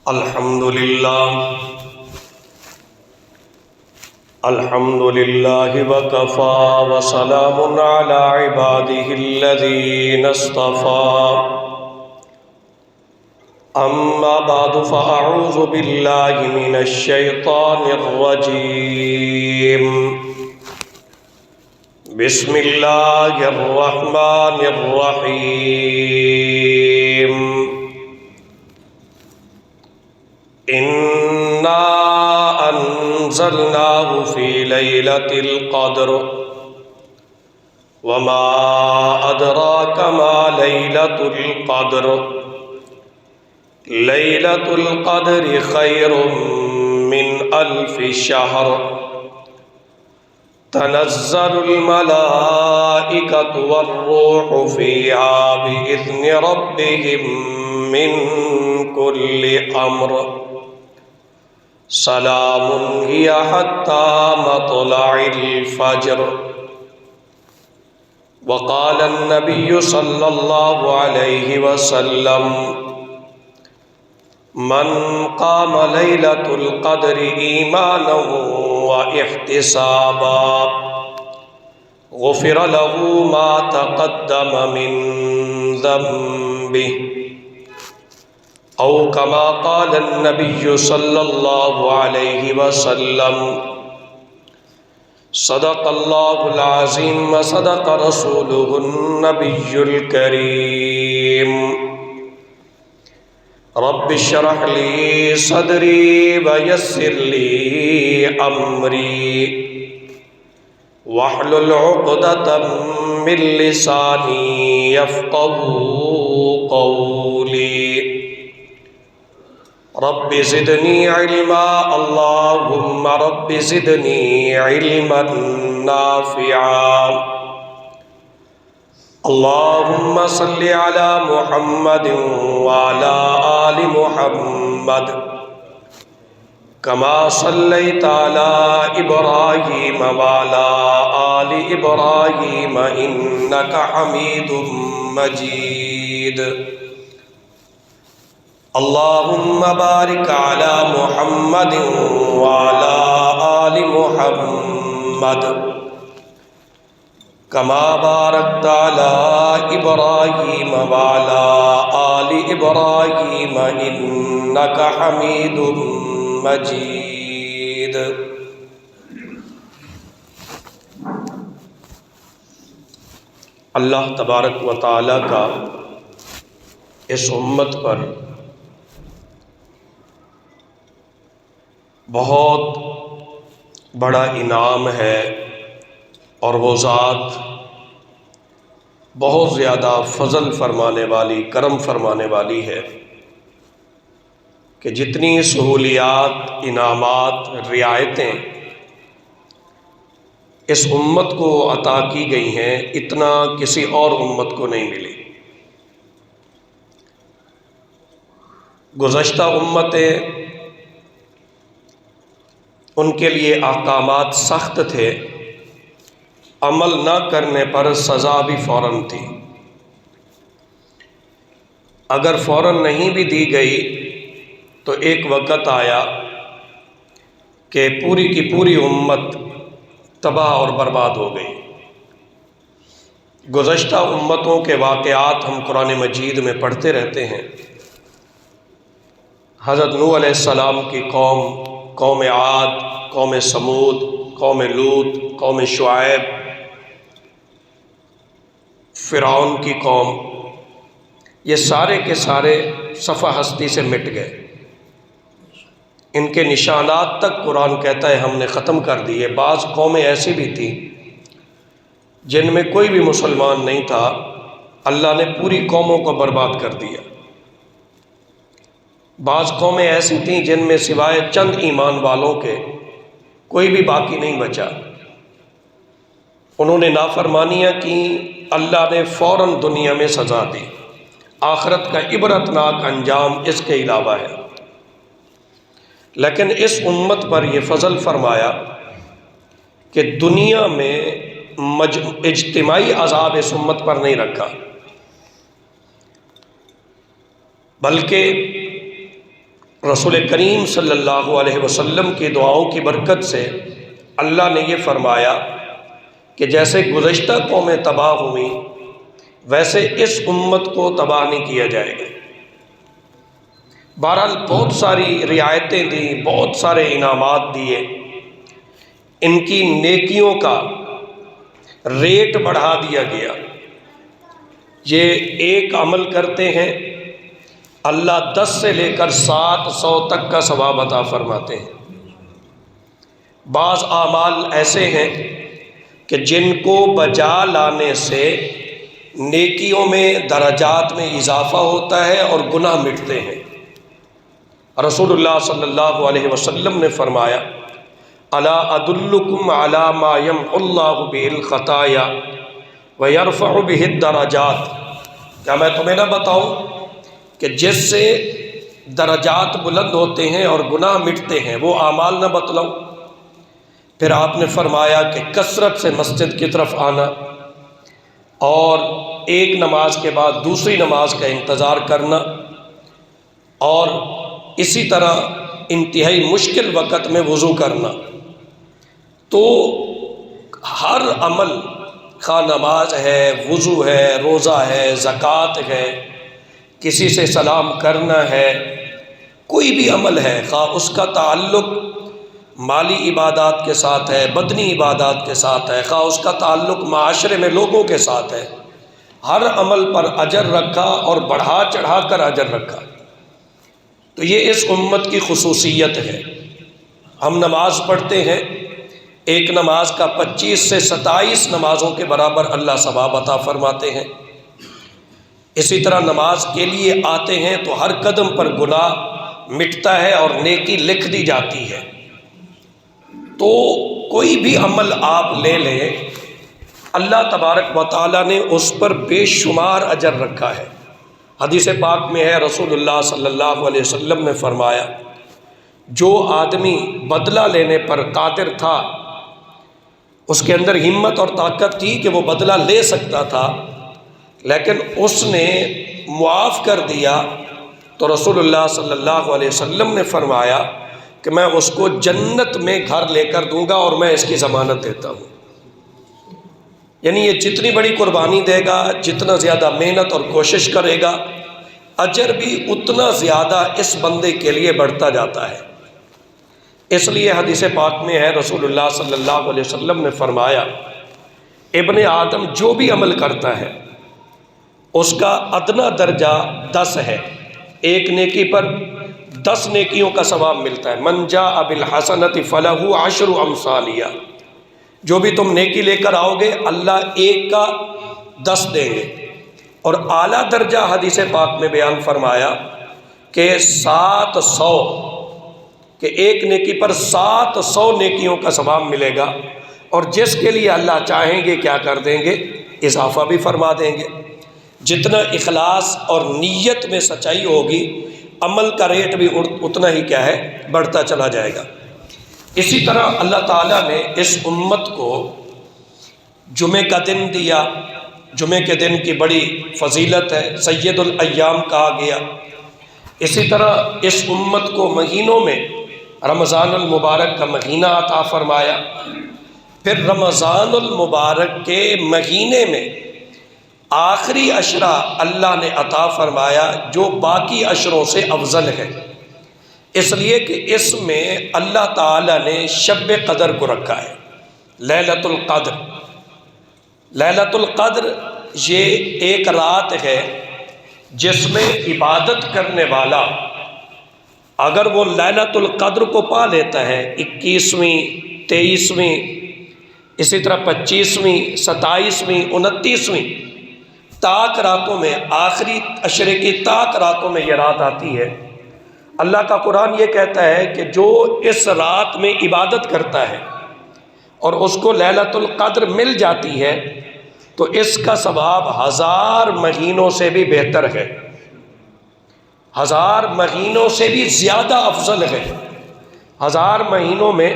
الحمد لله وكفى وسلام على عباده الذين اصطفى أما بعد فأعوذ بالله من الشيطان الرجيم بسم الله الرحمن الرحيم إنا أنزلناه في ليلة القدر وما أدراك ما ليلة القدر ليلة القدر خير من 1000 شهر تنزل الملائكة والروح فيها بإذن ربهم من كل أمر سلام هي حتى مطلع الفجر وقال النبي صلى الله عليه وسلم من قام ليلة القدر إيمانا واحتسابا غفر له ما تقدم من ذنبه أو كما قال النبي صلى الله عليه وسلم صدق الله العظيم وصدق رسوله النبي الكريم رب اشرح لي صدري ويسر لي أمري واحلل عقدة من لساني يفقهوا قولي رب زدني علما اللهم رب زدني علما نافعا اللهم صل على محمد وعلى آل محمد كما صليت على إبراهيم وعلى آل إبراهيم إنك حميد مجيد اللهم بارك على محمد وعلى آل محمد كما باركت على إبراهيم وعلى آل إبراهيم إنك حميد مجيد اللہ تبارک و تعالیٰ کا اس امت پر بہت بڑا انعام ہے اور وہ ذات بہت زیادہ فضل فرمانے والی، کرم فرمانے والی ہے کہ جتنی سہولیات، انعامات، رعایتیں اس امت کو عطا کی گئی ہیں اتنا کسی اور امت کو نہیں ملی۔ گزشتہ امتیں ان کے لیے احکامات سخت تھے، عمل نہ کرنے پر سزا بھی فوراً تھی، اگر فوراً نہیں بھی دی گئی تو ایک وقت آیا کہ پوری کی پوری امت تباہ اور برباد ہو گئی۔ گزشتہ امتوں کے واقعات ہم قرآن مجید میں پڑھتے رہتے ہیں۔ حضرت نوح علیہ السلام کی قوم، قوم عاد، قوم سمود، قوم لوط، قوم شعیب، فرعون کی قوم، یہ سارے کے سارے صفحہ ہستی سے مٹ گئے۔ ان کے نشانات تک قرآن کہتا ہے ہم نے ختم کر دیے۔ بعض قومیں ایسی بھی تھیں جن میں کوئی بھی مسلمان نہیں تھا، اللہ نے پوری قوموں کو برباد کر دیا۔ بعض قومیں ایسی تھیں جن میں سوائے چند ایمان والوں کے کوئی بھی باقی نہیں بچا۔ انہوں نے نافرمانیاں کی، اللہ نے فوراً دنیا میں سزا دی۔ آخرت کا عبرتناک انجام اس کے علاوہ ہے۔ لیکن اس امت پر یہ فضل فرمایا کہ دنیا میں اجتماعی عذاب اس امت پر نہیں رکھا، بلکہ رسول کریم صلی اللہ علیہ وسلم کی دعاؤں کی برکت سے اللہ نے یہ فرمایا کہ جیسے گزشتہ قومیں تباہ ہوئیں ویسے اس امت کو تباہ نہیں کیا جائے گا۔ بہرحال بہت ساری رعایتیں دیں، بہت سارے انعامات دیے، ان کی نیکیوں کا ریٹ بڑھا دیا گیا۔ یہ ایک عمل کرتے ہیں اللہ 10 سے لے کر 700 تک کا ثواب عطا فرماتے ہیں۔ بعض اعمال ایسے ہیں کہ جن کو بجا لانے سے نیکیوں میں درجات میں اضافہ ہوتا ہے اور گناہ مٹتے ہیں۔ رسول اللہ صلی اللہ علیہ وسلم نے فرمایا الا ادلکم علی ما یمحو اللہ بہ الخطایا ویرفع بہ الدرجات، کیا میں تمہیں نہ بتاؤں کہ جس سے درجات بلند ہوتے ہیں اور گناہ مٹتے ہیں، وہ اعمال نہ بتلاؤں؟ پھر آپ نے فرمایا کہ کثرت سے مسجد کی طرف آنا اور ایک نماز کے بعد دوسری نماز کا انتظار کرنا، اور اسی طرح انتہائی مشکل وقت میں وضو کرنا۔ تو ہر عمل، خواہ نماز ہے، وضو ہے، روزہ ہے، زکوٰۃ ہے، کسی سے سلام کرنا ہے، کوئی بھی عمل ہے، خواہ اس کا تعلق مالی عبادات کے ساتھ ہے، بدنی عبادات کے ساتھ ہے، خواہ اس کا تعلق معاشرے میں لوگوں کے ساتھ ہے، ہر عمل پر اجر رکھا اور بڑھا چڑھا کر اجر رکھا۔ تو یہ اس امت کی خصوصیت ہے۔ ہم نماز پڑھتے ہیں، ایک نماز کا 25 سے 27 نمازوں کے برابر اللہ ثواب عطا فرماتے ہیں۔ اسی طرح نماز کے لیے آتے ہیں تو ہر قدم پر گناہ مٹتا ہے اور نیکی لکھ دی جاتی ہے۔ تو کوئی بھی عمل آپ لے لیں، اللہ تبارک و تعالیٰ نے اس پر بے شمار اجر رکھا ہے۔ حدیث پاک میں ہے، رسول اللہ صلی اللہ علیہ وسلم نے فرمایا جو آدمی بدلہ لینے پر قادر تھا، اس کے اندر ہمت اور طاقت تھی کہ وہ بدلہ لے سکتا تھا، لیکن اس نے معاف کر دیا، تو رسول اللہ صلی اللہ علیہ وسلم نے فرمایا کہ میں اس کو جنت میں گھر لے کر دوں گا اور میں اس کی ضمانت دیتا ہوں۔ یعنی یہ جتنی بڑی قربانی دے گا، جتنا زیادہ محنت اور کوشش کرے گا، اجر بھی اتنا زیادہ اس بندے کے لیے بڑھتا جاتا ہے۔ اس لیے حدیث پاک میں ہے، رسول اللہ صلی اللہ علیہ وسلم نے فرمایا ابن آدم جو بھی عمل کرتا ہے اس کا ادنا درجہ 10 ہے، ایک نیکی پر 10 نیکیوں کا ثواب ملتا ہے۔ من جاء بالحسنۃ فلہ 10 امثالھا، جو بھی تم نیکی لے کر آؤ گے اللہ ایک کا 10 دیں گے۔ اور اعلیٰ درجہ حدیث پاک میں بیان فرمایا کہ 700، کہ ایک نیکی پر 700 نیکیوں کا ثواب ملے گا، اور جس کے لیے اللہ چاہیں گے کیا کر دیں گے، اضافہ بھی فرما دیں گے۔ جتنا اخلاص اور نیت میں سچائی ہوگی، عمل کا ریٹ بھی اتنا ہی کیا ہے، بڑھتا چلا جائے گا۔ اسی طرح اللہ تعالیٰ نے اس امت کو جمعے کا دن دیا، جمعے کے دن کی بڑی فضیلت ہے، سید الایام کہا گیا۔ اسی طرح اس امت کو مہینوں میں رمضان المبارک کا مہینہ عطا فرمایا، پھر رمضان المبارک کے مہینے میں آخری عشرہ اللہ نے عطا فرمایا جو باقی عشروں سے افضل ہے، اس لیے کہ اس میں اللہ تعالیٰ نے شب قدر کو رکھا ہے، لیلۃ القدر۔ لیلۃ القدر یہ ایک رات ہے جس میں عبادت کرنے والا اگر وہ لیلۃ القدر کو پا لیتا ہے، 21ویں، 23ویں، اسی طرح 25ویں، 27ویں، 29ویں تاک راتوں میں، آخری عشرے کی تاک راتوں میں یہ رات آتی ہے، اللہ کا قرآن یہ کہتا ہے کہ جو اس رات میں عبادت کرتا ہے اور اس کو لیلۃ القدر مل جاتی ہے تو اس کا ثواب 1000 مہینوں سے بھی بہتر ہے، 1000 مہینوں سے بھی زیادہ افضل ہے۔ 1000 مہینوں میں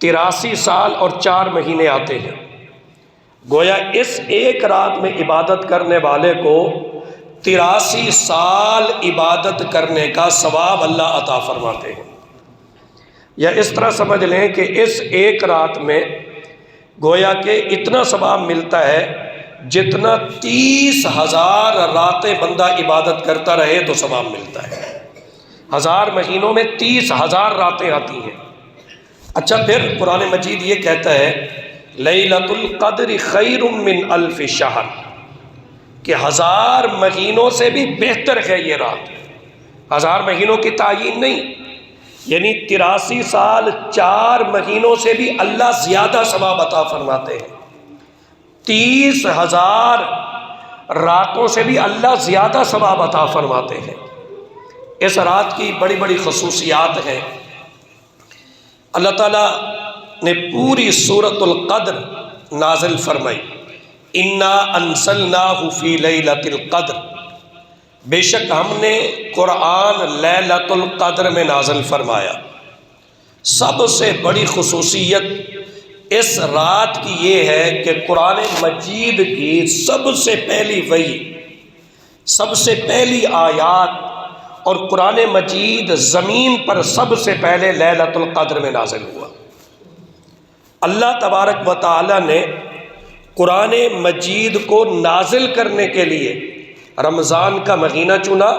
83 سال اور 4 مہینے آتے ہیں، گویا اس ایک رات میں عبادت کرنے والے کو 83 سال عبادت کرنے کا ثواب اللہ عطا فرماتے ہیں۔ یا اس طرح سمجھ لیں کہ اس ایک رات میں گویا کہ اتنا ثواب ملتا ہے جتنا 30,000 راتیں بندہ عبادت کرتا رہے تو ثواب ملتا ہے۔ 1000 مہینوں میں 30,000 راتیں آتی ہیں۔ اچھا، پھر قرآن مجید یہ کہتا ہے لیلۃ القدر خیر من الف شہر، کہ 1000 مہینوں سے بھی بہتر ہے یہ رات۔ 1000 مہینوں کی تعین نہیں، یعنی 83 سال 4 مہینوں سے بھی اللہ زیادہ ثواب عطا فرماتے ہیں۔ 30,000 راتوں سے بھی اللہ زیادہ ثواب عطا فرماتے ہیں۔ اس رات کی بڑی بڑی خصوصیات ہیں۔ اللہ تعالیٰ نے پوری سورۃ القدر نازل فرمائی، انا انزلناہ فی لیلۃ القدر، بے شک ہم نے قرآن لیلۃ القدر میں نازل فرمایا۔ سب سے بڑی خصوصیت اس رات کی یہ ہے کہ قرآن مجید کی سب سے پہلی وحی، سب سے پہلی آیات اور قرآن مجید زمین پر سب سے پہلے لیلۃ القدر میں نازل ہوا۔ اللہ تبارک و تعالی نے قرآن مجید کو نازل کرنے کے لیے رمضان کا مہینہ چنا،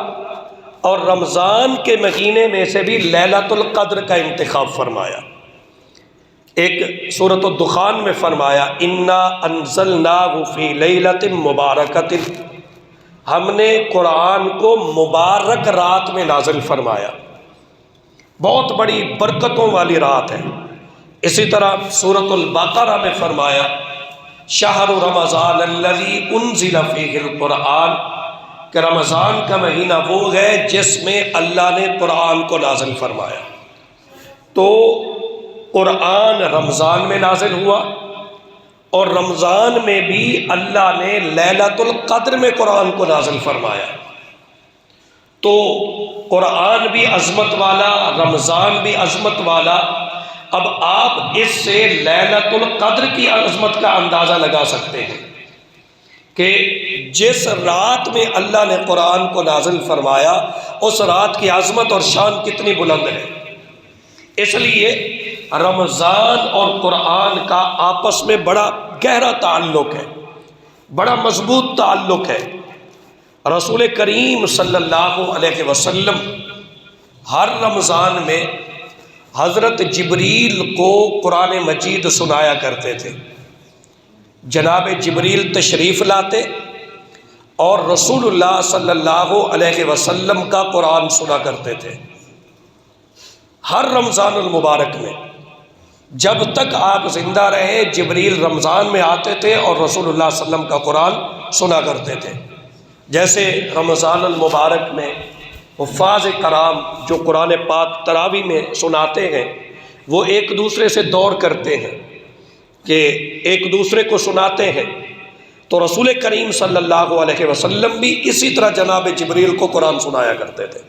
اور رمضان کے مہینے میں سے بھی لیلۃ القدر کا انتخاب فرمایا۔ ایک سورۃ الدخان میں فرمایا انا انزلناہ فی لیلۃ مبارکۃ، ہم نے قرآن کو مبارک رات میں نازل فرمایا، بہت بڑی برکتوں والی رات ہے۔ اسی طرح سورۃ البقرہ میں فرمایا شہر رمضان الذی انزل فیہ القرآن، کہ رمضان کا مہینہ وہ ہے جس میں اللہ نے قرآن کو نازل فرمایا۔ تو قرآن رمضان میں نازل ہوا، اور رمضان میں بھی اللہ نے لیلۃ القدر میں قرآن کو نازل فرمایا۔ تو قرآن بھی عظمت والا، رمضان بھی عظمت والا۔ اب آپ اس سے لیلۃ القدر کی عظمت کا اندازہ لگا سکتے ہیں کہ جس رات میں اللہ نے قرآن کو نازل فرمایا اس رات کی عظمت اور شان کتنی بلند ہے۔ اس لیے رمضان اور قرآن کا آپس میں بڑا گہرا تعلق ہے، بڑا مضبوط تعلق ہے۔ رسول کریم صلی اللہ علیہ وسلم ہر رمضان میں حضرت جبریل کو قرآن مجید سنایا کرتے تھے۔ جناب جبریل تشریف لاتے اور رسول اللہ صلی اللہ علیہ وسلم کا قرآن سنا کرتے تھے ہر رمضان المبارک میں۔ جب تک آپ زندہ رہے جبریل رمضان میں آتے تھے اور رسول اللہ صلی اللہ علیہ وسلم کا قرآن سنا کرتے تھے۔ جیسے رمضان المبارک میں حفاظ کرام جو قرآن پاک تراویح میں سناتے ہیں، وہ ایک دوسرے سے دور کرتے ہیں کہ ایک دوسرے کو سناتے ہیں، تو رسول کریم صلی اللہ علیہ وسلم بھی اسی طرح جناب جبریل کو قرآن سنایا کرتے تھے۔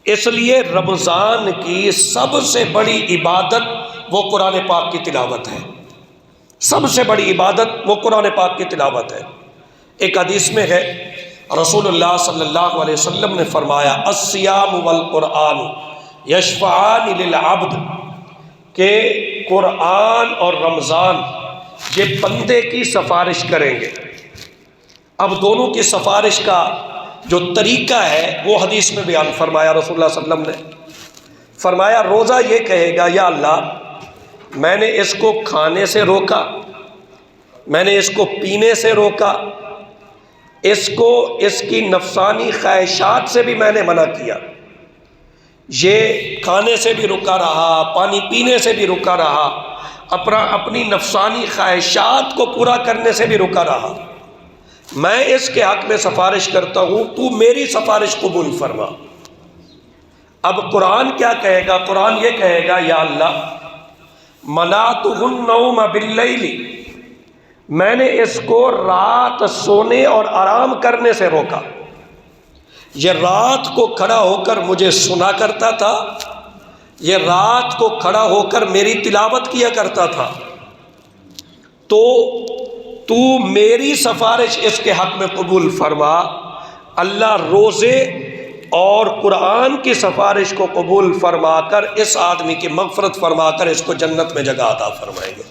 اس لیے رمضان کی سب سے بڑی عبادت وہ قرآن پاک کی تلاوت ہے، سب سے بڑی عبادت وہ قرآن پاک کی تلاوت ہے۔ ایک حدیث میں ہے رسول اللہ صلی اللہ علیہ وسلم نے فرمایا الصیام والقرآن یشفعان للعبد، کہ قرآن اور رمضان یہ بندے کی سفارش کریں گے۔ اب دونوں کی سفارش کا جو طریقہ ہے وہ حدیث میں بیان فرمایا۔ رسول اللہ صلی اللہ علیہ وسلم نے فرمایا روزہ یہ کہے گا یا اللہ میں نے اس کو کھانے سے روکا، میں نے اس کو پینے سے روکا، اس کو اس کی نفسانی خواہشات سے بھی میں نے منع کیا، یہ کھانے سے بھی رکا رہا، پانی پینے سے بھی رکا رہا، اپنی نفسانی خواہشات کو پورا کرنے سے بھی رکا رہا، میں اس کے حق میں سفارش کرتا ہوں، تو میری سفارش قبول فرما۔ اب قرآن کیا کہے گا؟ قرآن یہ کہے گا یا اللہ منعتہ النوم باللیل، میں نے اس کو رات سونے اور آرام کرنے سے روکا، یہ رات کو کھڑا ہو کر مجھے سنا کرتا تھا، یہ رات کو کھڑا ہو کر میری تلاوت کیا کرتا تھا، تو میری سفارش اس کے حق میں قبول فرما، اللہ روزے اور قرآن کی سفارش کو قبول فرما کر اس آدمی کی مغفرت فرما کر اس کو جنت میں جگہ عطا فرمائیں گے۔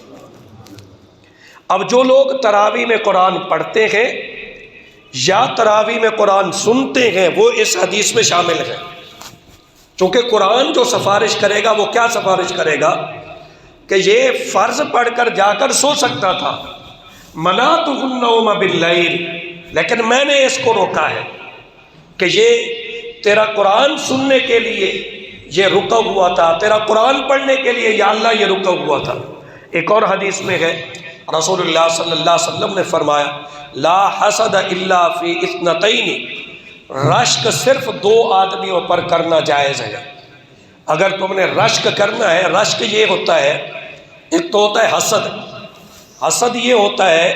اب جو لوگ تراویح میں قرآن پڑھتے ہیں یا تراویح میں قرآن سنتے ہیں وہ اس حدیث میں شامل ہیں، چونکہ قرآن جو سفارش کرے گا وہ کیا سفارش کرے گا کہ یہ فرض پڑھ کر جا کر سو سکتا تھا، منعتہ النوم باللیل، لیکن میں نے اس کو روکا ہے کہ یہ تیرا قرآن سننے کے لیے یہ رکا ہوا تھا، تیرا قرآن پڑھنے کے لیے یا اللہ یہ رکا ہوا تھا۔ ایک اور حدیث میں ہے رسول اللہ صلی اللہ علیہ وسلم نے فرمایا لا حسد الا فی اثنتین، رشک صرف دو آدمیوں پر کرنا جائز ہے۔ اگر تم نے رشک کرنا ہے، رشک یہ ہوتا ہے، ایک تو ہوتا ہے حسد، حسد یہ ہوتا ہے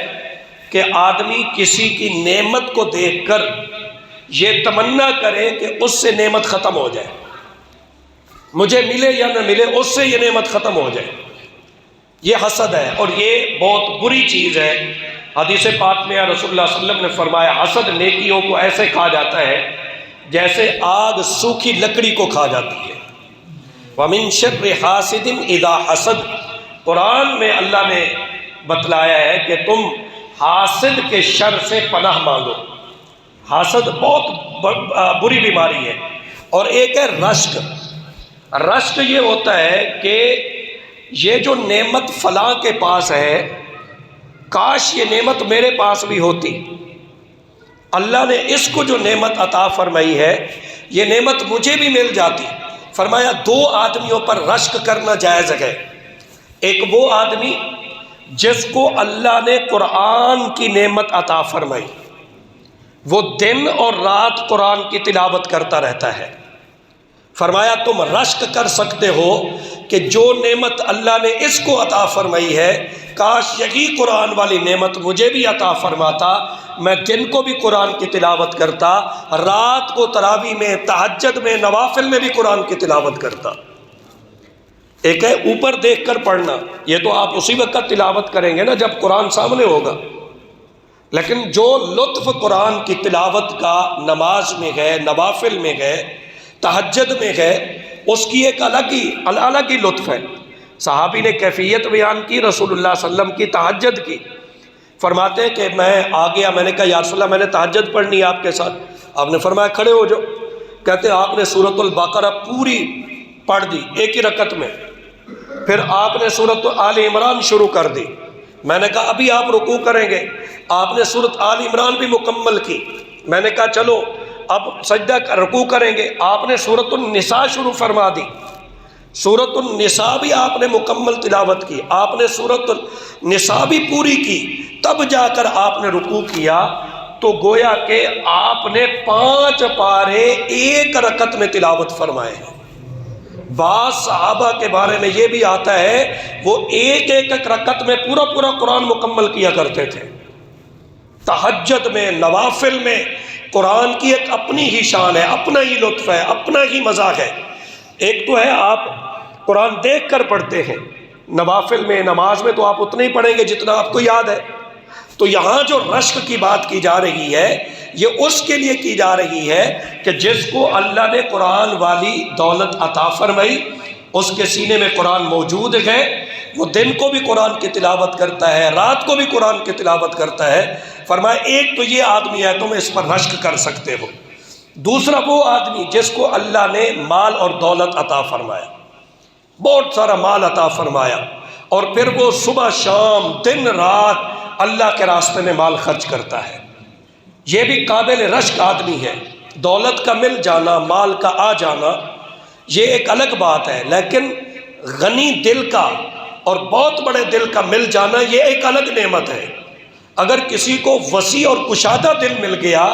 کہ آدمی کسی کی نعمت کو دیکھ کر یہ تمنا کرے کہ اس سے نعمت ختم ہو جائے، مجھے ملے یا نہ ملے اس سے یہ نعمت ختم ہو جائے، یہ حسد ہے، اور یہ بہت بری چیز ہے۔ حدیث پاک میں رسول اللہ صلی اللہ علیہ وسلم نے فرمایا حسد نیکیوں کو ایسے کھا جاتا ہے جیسے آگ سوکھی لکڑی کو کھا جاتی ہے۔ وَمِن شَرِّ حَاسِدٍ اِذَا حَسَد، قرآن میں اللہ نے بتلایا ہے کہ تم حاسد کے شر سے پناہ مانگو۔ حسد بہت بری بیماری ہے۔ اور ایک ہے رشک، رشک یہ ہوتا ہے کہ یہ جو نعمت فلاں کے پاس ہے کاش یہ نعمت میرے پاس بھی ہوتی، اللہ نے اس کو جو نعمت عطا فرمائی ہے یہ نعمت مجھے بھی مل جاتی۔ فرمایا دو آدمیوں پر رشک کرنا جائز ہے، ایک وہ آدمی جس کو اللہ نے قرآن کی نعمت عطا فرمائی، وہ دن اور رات قرآن کی تلاوت کرتا رہتا ہے۔ فرمایا تم رشک کر سکتے ہو کہ جو نعمت اللہ نے اس کو عطا فرمائی ہے کاش یہی قرآن والی نعمت مجھے بھی عطا فرماتا، میں دن کو بھی قرآن کی تلاوت کرتا، رات کو تراویح میں، تہجد میں، نوافل میں بھی قرآن کی تلاوت کرتا۔ ایک ہے اوپر دیکھ کر پڑھنا، یہ تو آپ اسی وقت تلاوت کریں گے نا جب قرآن سامنے ہوگا، لیکن جو لطف قرآن کی تلاوت کا نماز میں ہے، نوافل میں ہے، تہجد میں ہے، اس کی ایک الگ ہی لطف ہے۔ صحابی نے کیفیت بیان کی رسول اللہ صلی اللہ علیہ وسلم کی تہجد کی، فرماتے ہیں کہ میں آ گیا، میں نے کہا یا رسول اللہ میں نے تہجد پڑھنی ہے آپ کے ساتھ، آپ نے فرمایا کھڑے ہو جاؤ، کہتے ہیں آپ نے سورۃ البقرہ پوری پڑھ دی ایک ہی رکعت میں، پھر آپ نے سورۃ آل عمران شروع کر دی، میں نے کہا ابھی آپ رکوع کریں گے، آپ نے سورۃ آل عمران بھی مکمل کی، میں نے کہا چلو اب سجدہ رکوع کریں گے، آپ نے سورۃ النساء شروع فرما دی، سورۃ النساء بھی آپ نے مکمل تلاوت کی، آپ نے سورۃ النساء بھی پوری کی، تب جا کر آپ نے رکوع کیا، تو گویا کہ آپ نے 5 پارے ایک رکعت میں تلاوت فرمائے ہیں۔ بعض صحابہ کے بارے میں یہ بھی آتا ہے وہ ایک رکعت میں پورا قرآن مکمل کیا کرتے تھے۔ تہجد میں، نوافل میں قرآن کی ایک اپنی ہی شان ہے، اپنا ہی لطف ہے، اپنا ہی مزاق ہے۔ ایک تو ہے آپ قرآن دیکھ کر پڑھتے ہیں، نوافل میں، نماز میں تو آپ اتنا ہی پڑھیں گے جتنا آپ کو یاد ہے۔ تو یہاں جو رشک کی بات کی جا رہی ہے یہ اس کے لیے کی جا رہی ہے کہ جس کو اللہ نے قرآن والی دولت عطا فرمائی، اس کے سینے میں قرآن موجود ہے، وہ دن کو بھی قرآن کی تلاوت کرتا ہے، رات کو بھی قرآن کی تلاوت کرتا ہے۔ فرمایا ایک تو یہ آدمی ہے تم اس پر رشک کر سکتے ہو، دوسرا وہ آدمی جس کو اللہ نے مال اور دولت عطا فرمایا، بہت سارا مال عطا فرمایا، اور پھر وہ صبح شام دن رات اللہ کے راستے میں مال خرچ کرتا ہے، یہ بھی قابل رشک آدمی ہے۔ دولت کا مل جانا، مال کا آ جانا یہ ایک الگ بات ہے، لیکن غنی دل کا اور بہت بڑے دل کا مل جانا یہ ایک الگ نعمت ہے۔ اگر کسی کو وسیع اور کشادہ دل مل گیا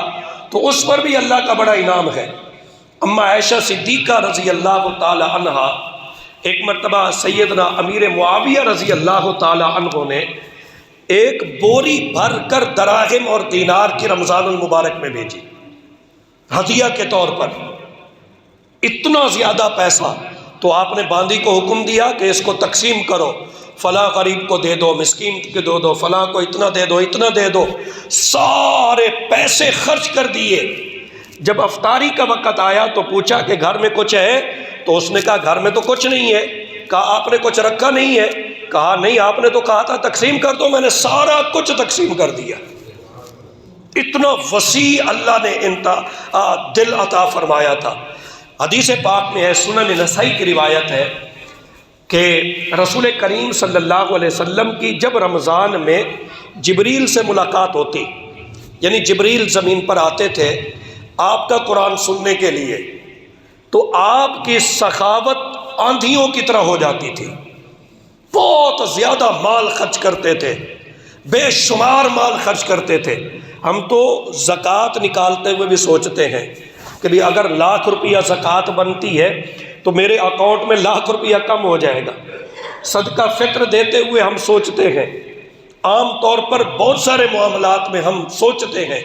تو اس پر بھی اللہ کا بڑا انعام ہے۔ اما عائشہ صدیقہ رضی اللہ تعالی عنہ، ایک مرتبہ سیدنا امیر معاویہ رضی اللہ تعالی عنہ نے ایک بوری بھر کر دراہم اور دینار کی رمضان المبارک میں بھیجی ہدیہ کے طور پر، اتنا زیادہ پیسہ، تو آپ نے باندی کو حکم دیا کہ اس کو تقسیم کرو، فلاں غریب کو دے دو، مسکین کو دو، فلاں کو اتنا دے دو، اتنا دے دو، سارے پیسے خرچ کر دیے۔ جب افطاری کا وقت آیا تو پوچھا کہ گھر میں کچھ ہے؟ تو اس نے کہا گھر میں تو کچھ نہیں ہے۔ کہا آپ نے کچھ رکھا نہیں ہے؟ کہا نہیں، آپ نے تو کہا تھا تقسیم کر دو، میں نے سارا کچھ تقسیم کر دیا۔ اتنا وسیع اللہ نے دل عطا فرمایا تھا۔ حدیث پاک میں ہے، سنن نسائی کی روایت ہے کہ رسول کریم صلی اللہ علیہ وسلم کی جب رمضان میں جبریل سے ملاقات ہوتی، یعنی جبریل زمین پر آتے تھے آپ کا قرآن سننے کے لیے، تو آپ کی سخاوت آندھیوں کی طرح ہو جاتی تھی، بہت زیادہ مال خرچ کرتے تھے، بے شمار مال خرچ کرتے تھے۔ ہم تو زکوٰۃ نکالتے ہوئے بھی سوچتے ہیں کہ بھی اگر ₹1,00,000 زکوٰۃ بنتی ہے تو میرے اکاؤنٹ میں ₹1,00,000 کم ہو جائے گا۔ صدقہ فطر دیتے ہوئے ہم سوچتے ہیں، عام طور پر بہت سارے معاملات میں ہم سوچتے ہیں،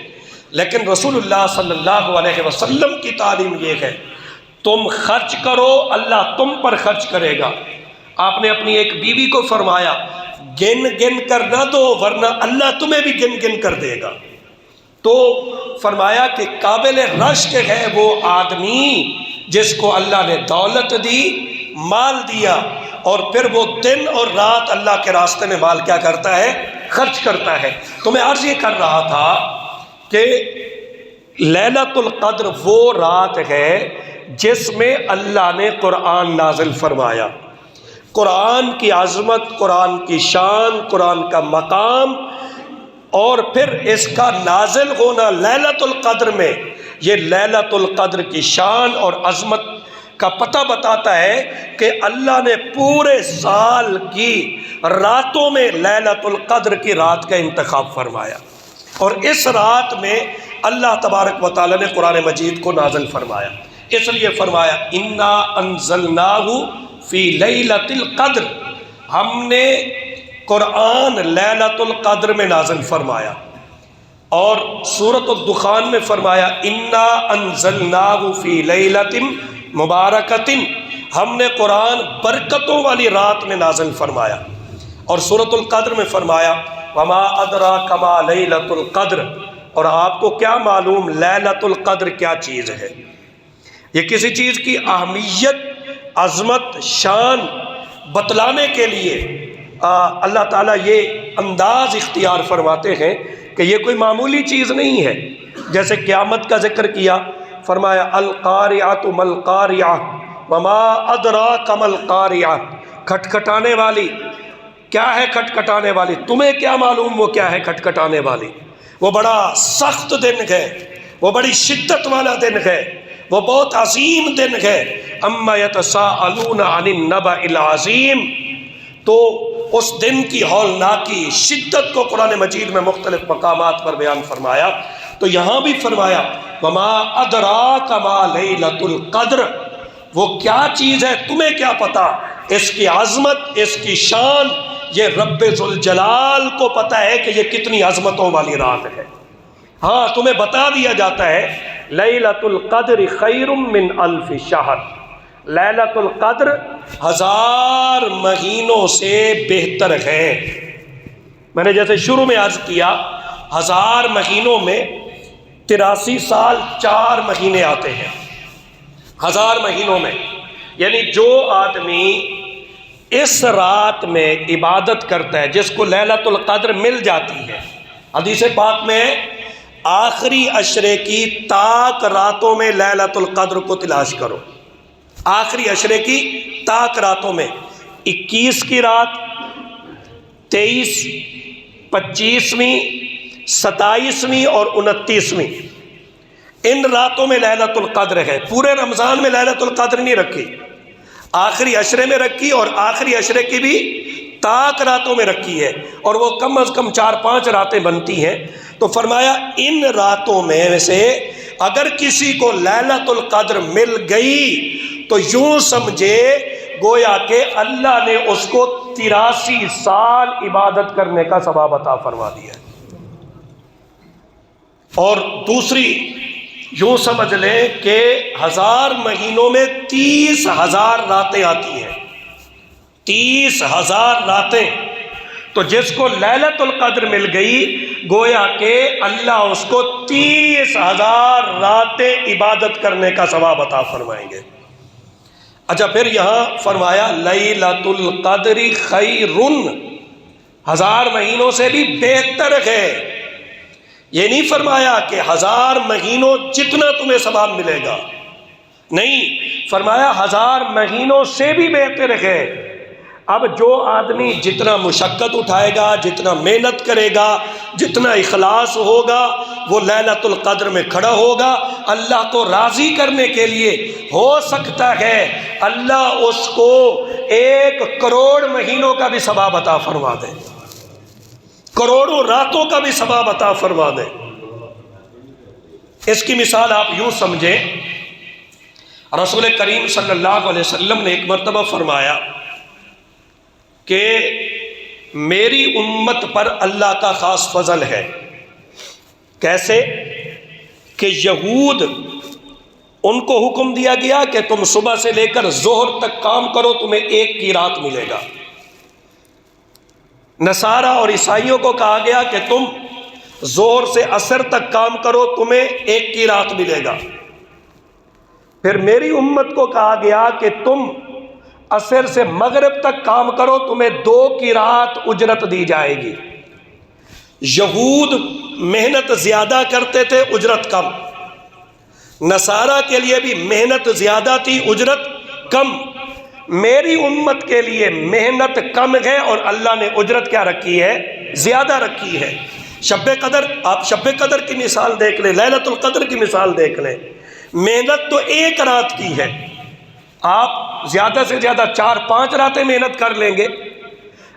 لیکن رسول اللہ صلی اللہ علیہ وسلم کی تعلیم یہ ہے، تم خرچ کرو، اللہ تم پر خرچ کرے گا۔ آپ نے اپنی ایک بیوی کو فرمایا گن گن کر نہ دو ورنہ اللہ تمہیں بھی گن گن کر دے گا۔ تو فرمایا کہ قابل رشک ہے وہ آدمی جس کو اللہ نے دولت دی، مال دیا، اور پھر وہ دن اور رات اللہ کے راستے میں مال کیا کرتا ہے؟ خرچ کرتا ہے۔ تو میں عرض یہ کر رہا تھا کہ لیلۃ القدر وہ رات ہے جس میں اللہ نے قرآن نازل فرمایا۔ قرآن کی عظمت، قرآن کی شان، قرآن کا مقام، اور پھر اس کا نازل ہونا لیلۃ القدر میں، یہ لیلۃ القدر کی شان اور عظمت کا پتہ بتاتا ہے کہ اللہ نے پورے سال کی راتوں میں لیلۃ القدر کی رات کا انتخاب فرمایا، اور اس رات میں اللہ تبارک و تعالیٰ نے قرآن مجید کو نازل فرمایا۔ اس لیے فرمایا انا انزلناہ فی لیلۃ القدر، ہم نے قرآن لیلۃ القدر میں نازل فرمایا۔ اور سورۃ الدخان میں فرمایا انا انزلناہ فی لیلۃ مبارکۃ، ہم نے قرآن برکتوں والی رات میں نازل فرمایا۔ اور سورۃ القدر میں فرمایا وما ادراک ما لیلۃ القدر، اور آپ کو کیا معلوم لیلۃ القدر کیا چیز ہے۔ یہ کسی چیز کی اہمیت، عظمت، شان بتلانے کے لیے اللہ تعالیٰ یہ انداز اختیار فرماتے ہیں کہ یہ کوئی معمولی چیز نہیں ہے۔ جیسے قیامت کا ذکر کیا، فرمایا القاریعۃ ما القاریعہ وما ادراک ما القاریعہ، کھٹکھٹانے والی کیا ہے؟ کھٹکھٹانے والی، تمہیں کیا معلوم وہ کیا ہے کھٹکھٹانے والی؟ وہ بڑا سخت دن ہے، وہ بڑی شدت والا دن ہے، وہ بہت عظیم دن ہے۔ اما یتساءلون عن النبأ العظیم، تو اس دن کی ہولناکی، شدت کو قرآن مجید میں مختلف مقامات پر بیان فرمایا۔ تو یہاں بھی فرمایا وما ادراک ما لیلۃ القدر، وہ کیا چیز ہے تمہیں کیا پتا؟ اس کی عظمت، اس کی شان، یہ رب ذوالجلال کو پتہ ہے کہ یہ کتنی عظمتوں والی رات ہے۔ ہاں تمہیں بتا دیا جاتا ہے لیلۃ القدر خیر من الف شہر، لیلۃ القدر 1000 مہینوں سے بہتر ہے۔ میں نے جیسے شروع میں عرض کیا 1000 مہینوں میں 83 سال 4 مہینے آتے ہیں 1000 مہینوں میں، یعنی جو آدمی اس رات میں عبادت کرتا ہے، جس کو لیلۃ القدر مل جاتی ہے، حدیث پاک میں آخری عشرے کی تاک راتوں میں لیلۃ القدر کو تلاش کرو، آخری عشرے کی تاک راتوں میں، 21 کی رات، 23، 25ویں، 27ویں اور 29ویں، ان راتوں میں لیلۃ القدر ہے۔ پورے رمضان میں لیلۃ القدر نہیں رکھی، آخری عشرے میں رکھی، اور آخری عشرے کی بھی تاک راتوں میں رکھی ہے، اور وہ کم از کم 4-5 راتیں بنتی ہیں۔ تو فرمایا ان راتوں میں سے اگر کسی کو لیلۃ القدر مل گئی تو یوں سمجھے گویا کہ اللہ نے اس کو 83 سال عبادت کرنے کا ثواب عطا فرما دیا ہے۔ اور دوسری یوں سمجھ لیں کہ 1000 مہینوں میں 30,000 راتیں آتی ہیں، 30,000 راتیں، تو جس کو لیلۃ القدر مل گئی گویا کہ اللہ اس کو 30,000 راتیں عبادت کرنے کا ثواب عطا فرمائیں گے۔ اچھا پھر یہاں فرمایا لیلۃ القدر خیر، 1000 مہینوں سے بھی بہتر ہے۔ یہ نہیں فرمایا کہ 1000 مہینوں جتنا تمہیں ثواب ملے گا، نہیں، فرمایا 1000 مہینوں سے بھی بہتر ہے۔ اب جو آدمی جتنا مشقت اٹھائے گا، جتنا محنت کرے گا، جتنا اخلاص ہوگا، وہ لیلۃ القدر میں کھڑا ہوگا اللہ کو راضی کرنے کے لیے، ہو سکتا ہے اللہ اس کو 1 کروڑ مہینوں کا بھی ثواب عطا فرما دے، کروڑوں راتوں کا بھی ثواب عطا فرما دے۔ اس کی مثال آپ یوں سمجھیں، رسول کریم صلی اللہ علیہ وسلم نے ایک مرتبہ فرمایا کہ میری امت پر اللہ کا خاص فضل ہے۔ کیسے؟ کہ یہود ان کو حکم دیا گیا کہ تم صبح سے لے کر ظہر تک کام کرو، تمہیں 1 کی رات ملے گا۔ نصارہ اور عیسائیوں کو کہا گیا کہ تم ظہر سے عصر تک کام کرو، تمہیں 1 کی رات ملے گا۔ پھر میری امت کو کہا گیا کہ تم عصر سے مغرب تک کام کرو، تمہیں 2 کی رات اجرت دی جائے گی۔ یہود محنت زیادہ کرتے تھے، اجرت کم۔ نصارہ کے لیے بھی محنت زیادہ تھی، اجرت کم۔ میری امت کے لیے محنت کم ہے اور اللہ نے اجرت کیا رکھی ہے؟ زیادہ رکھی ہے۔ شب قدر، آپ شب قدر کی مثال دیکھ لیں، لیلۃ القدر کی مثال دیکھ لیں، محنت تو 1 رات کی ہے، آپ زیادہ سے زیادہ 4-5 راتیں محنت کر لیں گے،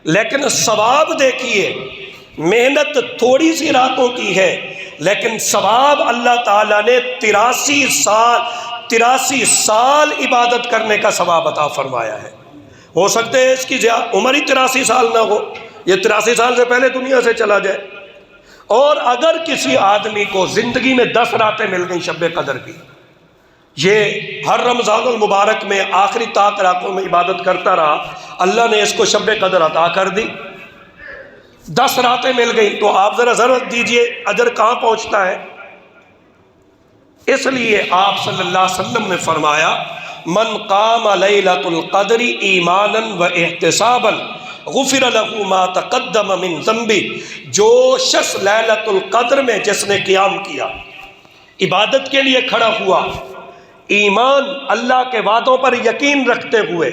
لیکن ثواب دیکھیے، محنت تھوڑی سی راتوں کی ہے لیکن ثواب اللہ تعالیٰ نے 83 سال عبادت کرنے کا ثواب عطا فرمایا ہے۔ ہو سکتے ہے اس کی عمر ہی 83 سال نہ ہو، یہ 83 سال سے پہلے دنیا سے چلا جائے۔ اور اگر کسی آدمی کو زندگی میں 10 راتیں مل گئیں شب قدر کی، یہ ہر رمضان المبارک میں آخری طاق راتوں میں عبادت کرتا رہا، اللہ نے اس کو شب قدر عطا کر دی، 10 راتیں مل گئیں، تو آپ ذرا ضرورت دیجئے اجر کہاں پہنچتا ہے۔ اس لیے آپ صلی اللہ علیہ وسلم نے فرمایا من قام لیلۃ القدر ایمانا و احتسابا غفر له ما تقدم من ذنبہ، جو شخص لیلۃ القدر میں جس نے قیام کیا، عبادت کے لیے کھڑا ہوا، ایمان اللہ کے وعدوں پر یقین رکھتے ہوئے،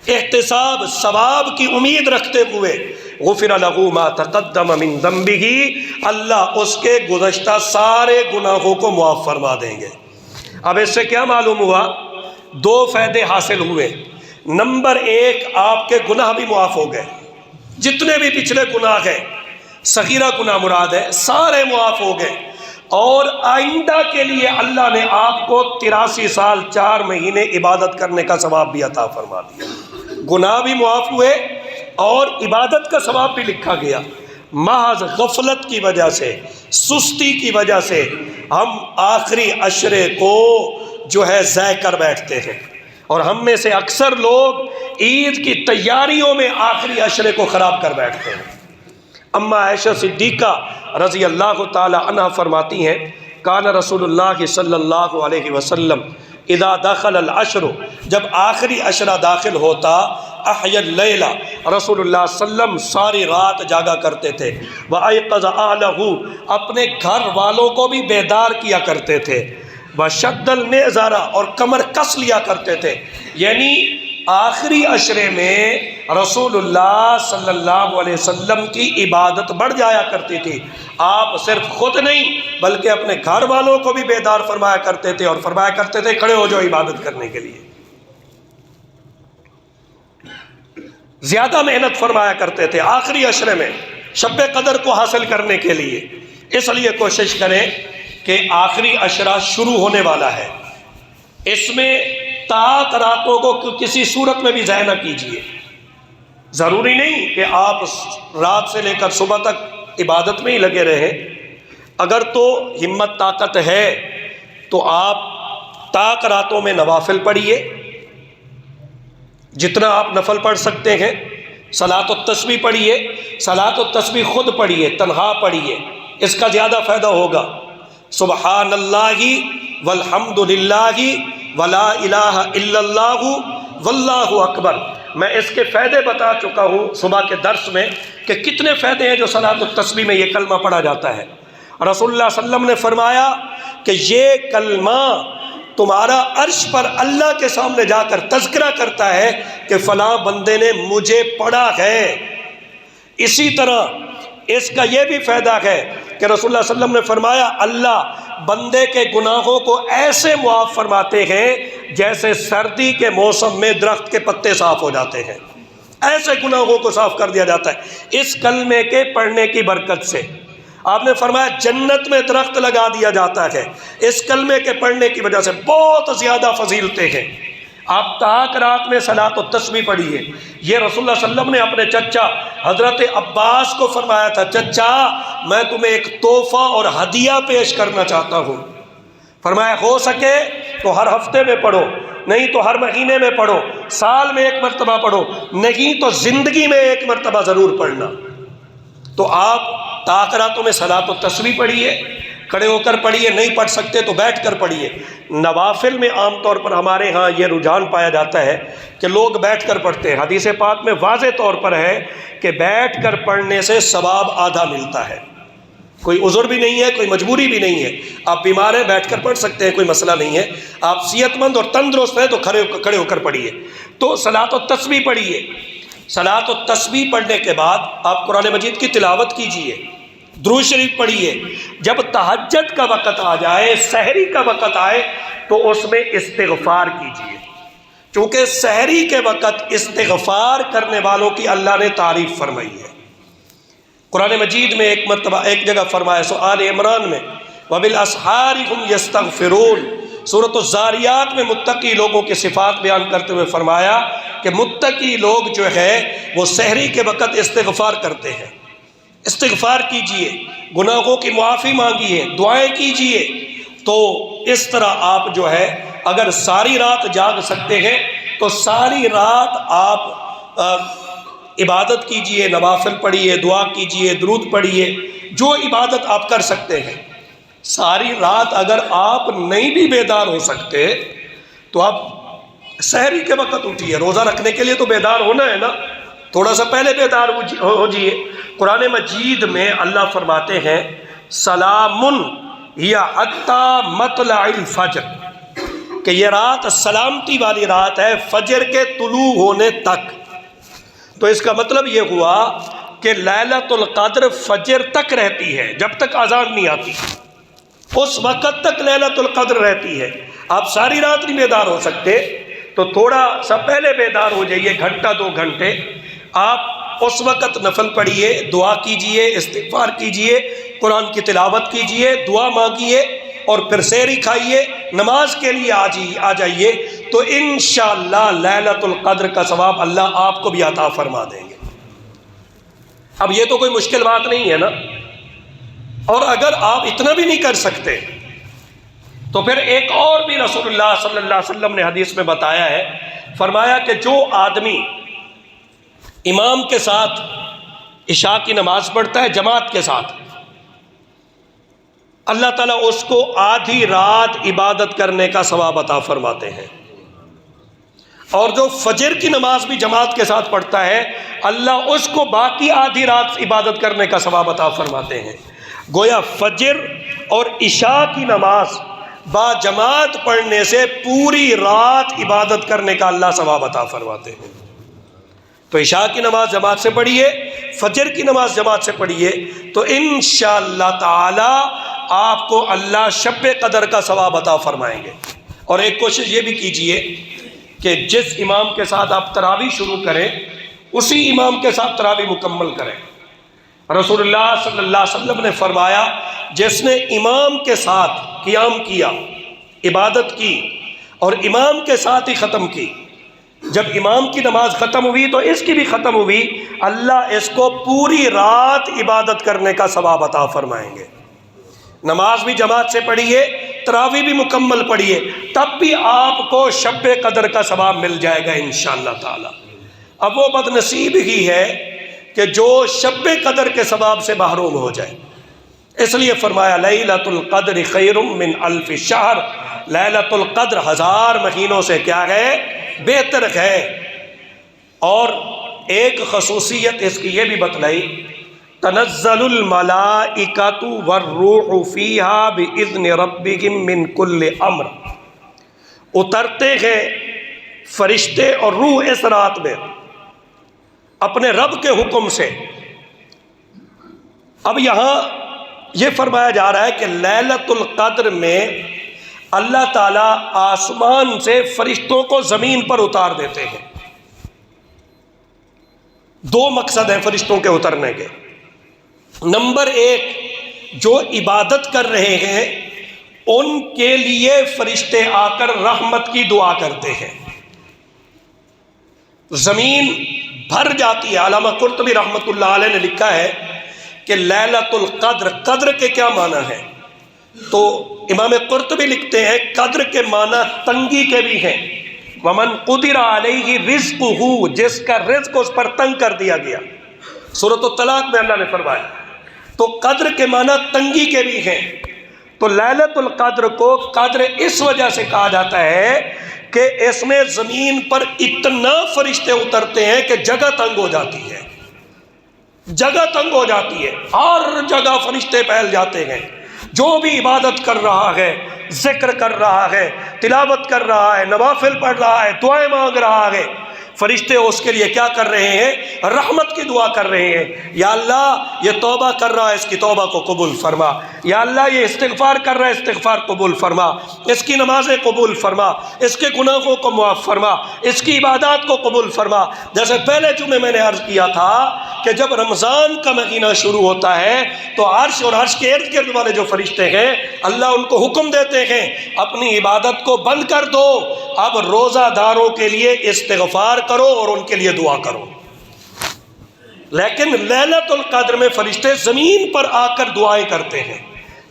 احتساب ثواب کی امید رکھتے ہوئے، غفر له ما تقدم من ذنبہ، اللہ اس کے گزشتہ سارے گناہوں کو معاف فرما دیں گے۔ اب اس سے کیا معلوم ہوا؟ 2 فائدے حاصل ہوئے۔ نمبر 1، آپ کے گناہ بھی معاف ہو گئے، جتنے بھی پچھلے گناہ ہیں، صغیرہ گناہ مراد ہے، سارے معاف ہو گئے، اور آئندہ کے لیے اللہ نے آپ کو 83 سال 4 مہینے عبادت کرنے کا ثواب بھی عطا فرما دیا۔ گناہ بھی معاف ہوئے اور عبادت کا ثواب بھی لکھا گیا۔ محض غفلت کی وجہ سے، سستی کی وجہ سے ہم آخری عشرے کو جو ہے ضائع کر بیٹھتے ہیں، اور ہم میں سے اکثر لوگ عید کی تیاریوں میں آخری عشرے کو خراب کر بیٹھتے ہیں۔ اما عائشہ صدیقہ رضی اللہ تعالی عنہ فرماتی ہیں کان رسول اللہ صلی اللہ علیہ وسلم اذا دخل العشر، جب آخری عشرہ داخل ہوتا، احیا اللیل، رسول اللہ صلی اللہ علیہ وسلم ساری رات جاگا کرتے تھے، وایقظ اہلہ، اپنے گھر والوں کو بھی بیدار کیا کرتے تھے، وشد المئزر، اور کمر کس لیا کرتے تھے۔ یعنی آخری عشرے میں رسول اللہ صلی اللہ علیہ وسلم کی عبادت بڑھ جایا کرتی تھی۔ آپ صرف خود نہیں بلکہ اپنے گھر والوں کو بھی بیدار فرمایا کرتے تھے، اور فرمایا کرتے تھے کھڑے ہو جاؤ عبادت کرنے کے لیے۔ زیادہ محنت فرمایا کرتے تھے آخری عشرے میں شب قدر کو حاصل کرنے کے لیے۔ اس لیے کوشش کریں کہ آخری عشرہ شروع ہونے والا ہے، اس میں طاق راتوں کو کسی صورت میں بھی ضائع نہ کیجیے۔ ضروری نہیں کہ آپ رات سے لے کر صبح تک عبادت میں ہی لگے رہیں، اگر تو ہمت طاقت ہے تو آپ طاق راتوں میں نوافل پڑھیے، جتنا آپ نفل پڑھ سکتے ہیں، صلاۃ التسبیح پڑھیے، صلاۃ التسبیح خود پڑھیے، تنہا پڑھیے، اس کا زیادہ فائدہ ہوگا۔ سبحان اللہ والحمد للہ ولا الہ الا اللہ واللہ اکبر، میں اس کے فائدے بتا چکا ہوں صبح کے درس میں کہ کتنے فائدے ہیں جو صلاۃ التسبیح میں یہ کلمہ پڑھا جاتا ہے۔ رسول اللہ صلی اللہ علیہ وسلم نے فرمایا کہ یہ کلمہ تمہارا عرش پر اللہ کے سامنے جا کر تذکرہ کرتا ہے کہ فلاں بندے نے مجھے پڑھا ہے۔ اسی طرح اس کا یہ بھی فائدہ ہے کہ رسول اللہ صلی اللہ علیہ وسلم نے فرمایا اللہ بندے کے گناہوں کو ایسے معاف فرماتے ہیں جیسے سردی کے موسم میں درخت کے پتے صاف ہو جاتے ہیں، ایسے گناہوں کو صاف کر دیا جاتا ہے اس کلمے کے پڑھنے کی برکت سے۔ آپ نے فرمایا جنت میں درخت لگا دیا جاتا ہے اس کلمے کے پڑھنے کی وجہ سے، بہت زیادہ فضیلتیں ہیں۔ آپ تاک رات میں صلاۃ التسبیح پڑھیے، یہ رسول اللہ صلی اللہ علیہ وسلم نے اپنے چچا حضرت عباس کو فرمایا تھا، چچا میں تمہیں ایک تحفہ اور ہدیہ پیش کرنا چاہتا ہوں۔ فرمایا ہو سکے تو ہر ہفتے میں پڑھو، نہیں تو ہر مہینے میں پڑھو، سال میں ایک مرتبہ پڑھو، نہیں تو زندگی میں ایک مرتبہ ضرور پڑھنا۔ تو آپ تاک راتوں میں صلاۃ التسبیح پڑھیے، کھڑے ہو کر پڑھیے، نہیں پڑھ سکتے تو بیٹھ کر پڑھیے۔ نوافل میں عام طور پر ہمارے ہاں یہ رجحان پایا جاتا ہے کہ لوگ بیٹھ کر پڑھتے ہیں، حدیث پاک میں واضح طور پر ہے کہ بیٹھ کر پڑھنے سے ثواب آدھا ملتا ہے۔ کوئی عذر بھی نہیں ہے، کوئی مجبوری بھی نہیں ہے، آپ بیمار ہیں بیٹھ کر پڑھ سکتے ہیں، کوئی مسئلہ نہیں ہے۔ آپ صحت مند اور تندرست ہیں تو کھڑے ہو کر پڑھیے۔ تو صلاۃ التسبیح پڑھیے، صلاۃ التسبیح پڑھنے کے بعد آپ قرآن مجید کی تلاوت کیجیے، درود شریف پڑھیے۔ جب تہجد کا وقت آ جائے، سحری کا وقت آئے تو اس میں استغفار کیجیے، چونکہ سحری کے وقت استغفار کرنے والوں کی اللہ نے تعریف فرمائی ہے۔ قرآن مجید میں ایک مرتبہ ایک جگہ فرمایا سورۃ عمران میں وَبِالْأَسْحَارِ هُمْ يَسْتَغْفِرُونَ، سورۃ الزاریات میں متقی لوگوں کی صفات بیان کرتے ہوئے فرمایا کہ متقی لوگ جو ہے وہ سحری کے وقت استغفار کرتے ہیں۔ استغفار کیجئے، گناہوں کی معافی مانگیے، دعائیں کیجئے۔ تو اس طرح آپ جو ہے اگر ساری رات جاگ سکتے ہیں تو ساری رات آپ عبادت کیجئے، نوافل پڑھیے، دعا کیجئے، درود پڑھیے، جو عبادت آپ کر سکتے ہیں۔ ساری رات اگر آپ نہیں بھی بیدار ہو سکتے تو آپ سحری کے وقت اٹھیے، روزہ رکھنے کے لیے تو بیدار ہونا ہے نا، تھوڑا سا پہلے بیدار ہو جائیے۔ قرآن مجید میں اللہ فرماتے ہیں سلام ہی حتی مطلع الفجر، کہ یہ رات سلامتی والی رات ہے فجر کے طلوع ہونے تک۔ تو اس کا مطلب یہ ہوا کہ لیلۃ القدر فجر تک رہتی ہے، جب تک اذان نہیں آتی اس وقت تک لیلۃ القدر رہتی ہے۔ آپ ساری رات نہیں بیدار ہو سکتے تو تھوڑا سا پہلے بیدار ہو جائیے، گھنٹہ 2 گھنٹے، آپ اس وقت نفل پڑھیے، دعا کیجئے، استغفار کیجئے، قرآن کی تلاوت کیجئے، دعا مانگیے اور پھر سحری کھائیے، نماز کے لیے آ جائیے، تو انشاءاللہ لیلۃ القدر کا ثواب اللہ آپ کو بھی عطا فرما دیں گے۔ اب یہ تو کوئی مشکل بات نہیں ہے نا۔ اور اگر آپ اتنا بھی نہیں کر سکتے تو پھر ایک اور بھی رسول اللہ صلی اللہ علیہ وسلم نے حدیث میں بتایا ہے، فرمایا کہ جو آدمی امام کے ساتھ عشاء کی نماز پڑھتا ہے جماعت کے ساتھ، اللہ تعالیٰ اس کو آدھی رات عبادت کرنے کا ثواب عطا فرماتے ہیں۔ اور جو فجر کی نماز بھی جماعت کے ساتھ پڑھتا ہے اللہ اس کو باقی آدھی رات عبادت کرنے کا ثواب عطا فرماتے ہیں۔ گویا فجر اور عشاء کی نماز با جماعت پڑھنے سے پوری رات عبادت کرنے کا اللہ ثواب عطا فرماتے ہیں۔ تو عشاء کی نماز جماعت سے پڑھیے، فجر کی نماز جماعت سے پڑھیے، تو انشاءاللہ تعالی آپ کو اللہ شب قدر کا ثواب عطا فرمائیں گے۔ اور ایک کوشش یہ بھی کیجئے کہ جس امام کے ساتھ آپ تراویح شروع کریں اسی امام کے ساتھ تراویح مکمل کریں۔ رسول اللہ صلی اللہ علیہ وسلم نے فرمایا جس نے امام کے ساتھ قیام کیا، عبادت کی اور امام کے ساتھ ہی ختم کی، جب امام کی نماز ختم ہوئی تو اس کی بھی ختم ہوئی، اللہ اس کو پوری رات عبادت کرنے کا ثواب عطا فرمائیں گے۔ نماز بھی جماعت سے پڑھیے، تراویح بھی مکمل پڑھیے، تب بھی آپ کو شب قدر کا ثواب مل جائے گا انشاءاللہ تعالی۔ اب وہ بد نصیب ہی ہے کہ جو شب قدر کے ثواب سے محروم ہو جائے۔ اس لیے فرمایا لیلۃ القدر خیر من الف شہر، لیلۃ القدر 1000 مہینوں سے کیا ہے؟ بہتر ہے۔ اور ایک خصوصیت اس کی یہ بھی بتلائی، تنزل الملائکۃ والروح فیہا باذن ربہم من کل امر، اترتے ہیں فرشتے اور روح اس رات میں اپنے رب کے حکم سے۔ اب یہاں یہ فرمایا جا رہا ہے کہ لیلۃ القدر میں اللہ تعالیٰ آسمان سے فرشتوں کو زمین پر اتار دیتے ہیں۔ 2 مقصد ہیں فرشتوں کے اترنے کے۔ نمبر 1، جو عبادت کر رہے ہیں ان کے لیے فرشتے آ کر رحمت کی دعا کرتے ہیں، زمین بھر جاتی ہے۔ علامہ قرطبی رحمۃ اللہ علیہ نے لکھا ہے کہ لیلۃ القدر، قدر کے کیا معنی ہے؟ تو امام قرطبی لکھتے ہیں قدر کے معنی تنگی کے بھی ہیں۔ ومن قدر علیہ رزقہ، جس کا رزق اس پر تنگ کر دیا گیا، سورۃ الطلاق میں اللہ نے فرمایا۔ تو قدر کے معنی تنگی کے بھی ہیں۔ تو لیلۃ القدر کو قدر اس وجہ سے کہا جاتا ہے کہ اس میں زمین پر اتنا فرشتے اترتے ہیں کہ جگہ تنگ ہو جاتی ہے، جگہ تنگ ہو جاتی ہے، ہر جگہ فرشتے پھیل جاتے ہیں۔ جو بھی عبادت کر رہا ہے، ذکر کر رہا ہے، تلاوت کر رہا ہے، نوافل پڑھ رہا ہے، دعائیں مانگ رہا ہے، فرشتے اس کے لیے کیا کر رہے ہیں؟ رحمت کی دعا کر رہے ہیں۔ یا اللہ یہ توبہ کر رہا ہے، اس کی توبہ کو قبول فرما۔ یا اللہ یہ استغفار کر رہا ہے، استغفار قبول فرما، اس کی نمازیں قبول فرما، اس کے گناہوں کو معاف فرما، اس کی عبادات کو قبول فرما۔ جیسے پہلے جمعے میں نے عرض کیا تھا کہ جب رمضان کا مہینہ شروع ہوتا ہے تو عرش اور عرش کے ارد گرد والے جو فرشتے ہیں اللہ ان کو حکم دیتے ہیں اپنی عبادت کو بند کر دو، اب روزہ داروں کے لیے استغفار کرو اور ان کے لیے دعا کرو۔ لیکن لیلۃ القدر میں فرشتے زمین پر آ کر دعائیں کرتے ہیں۔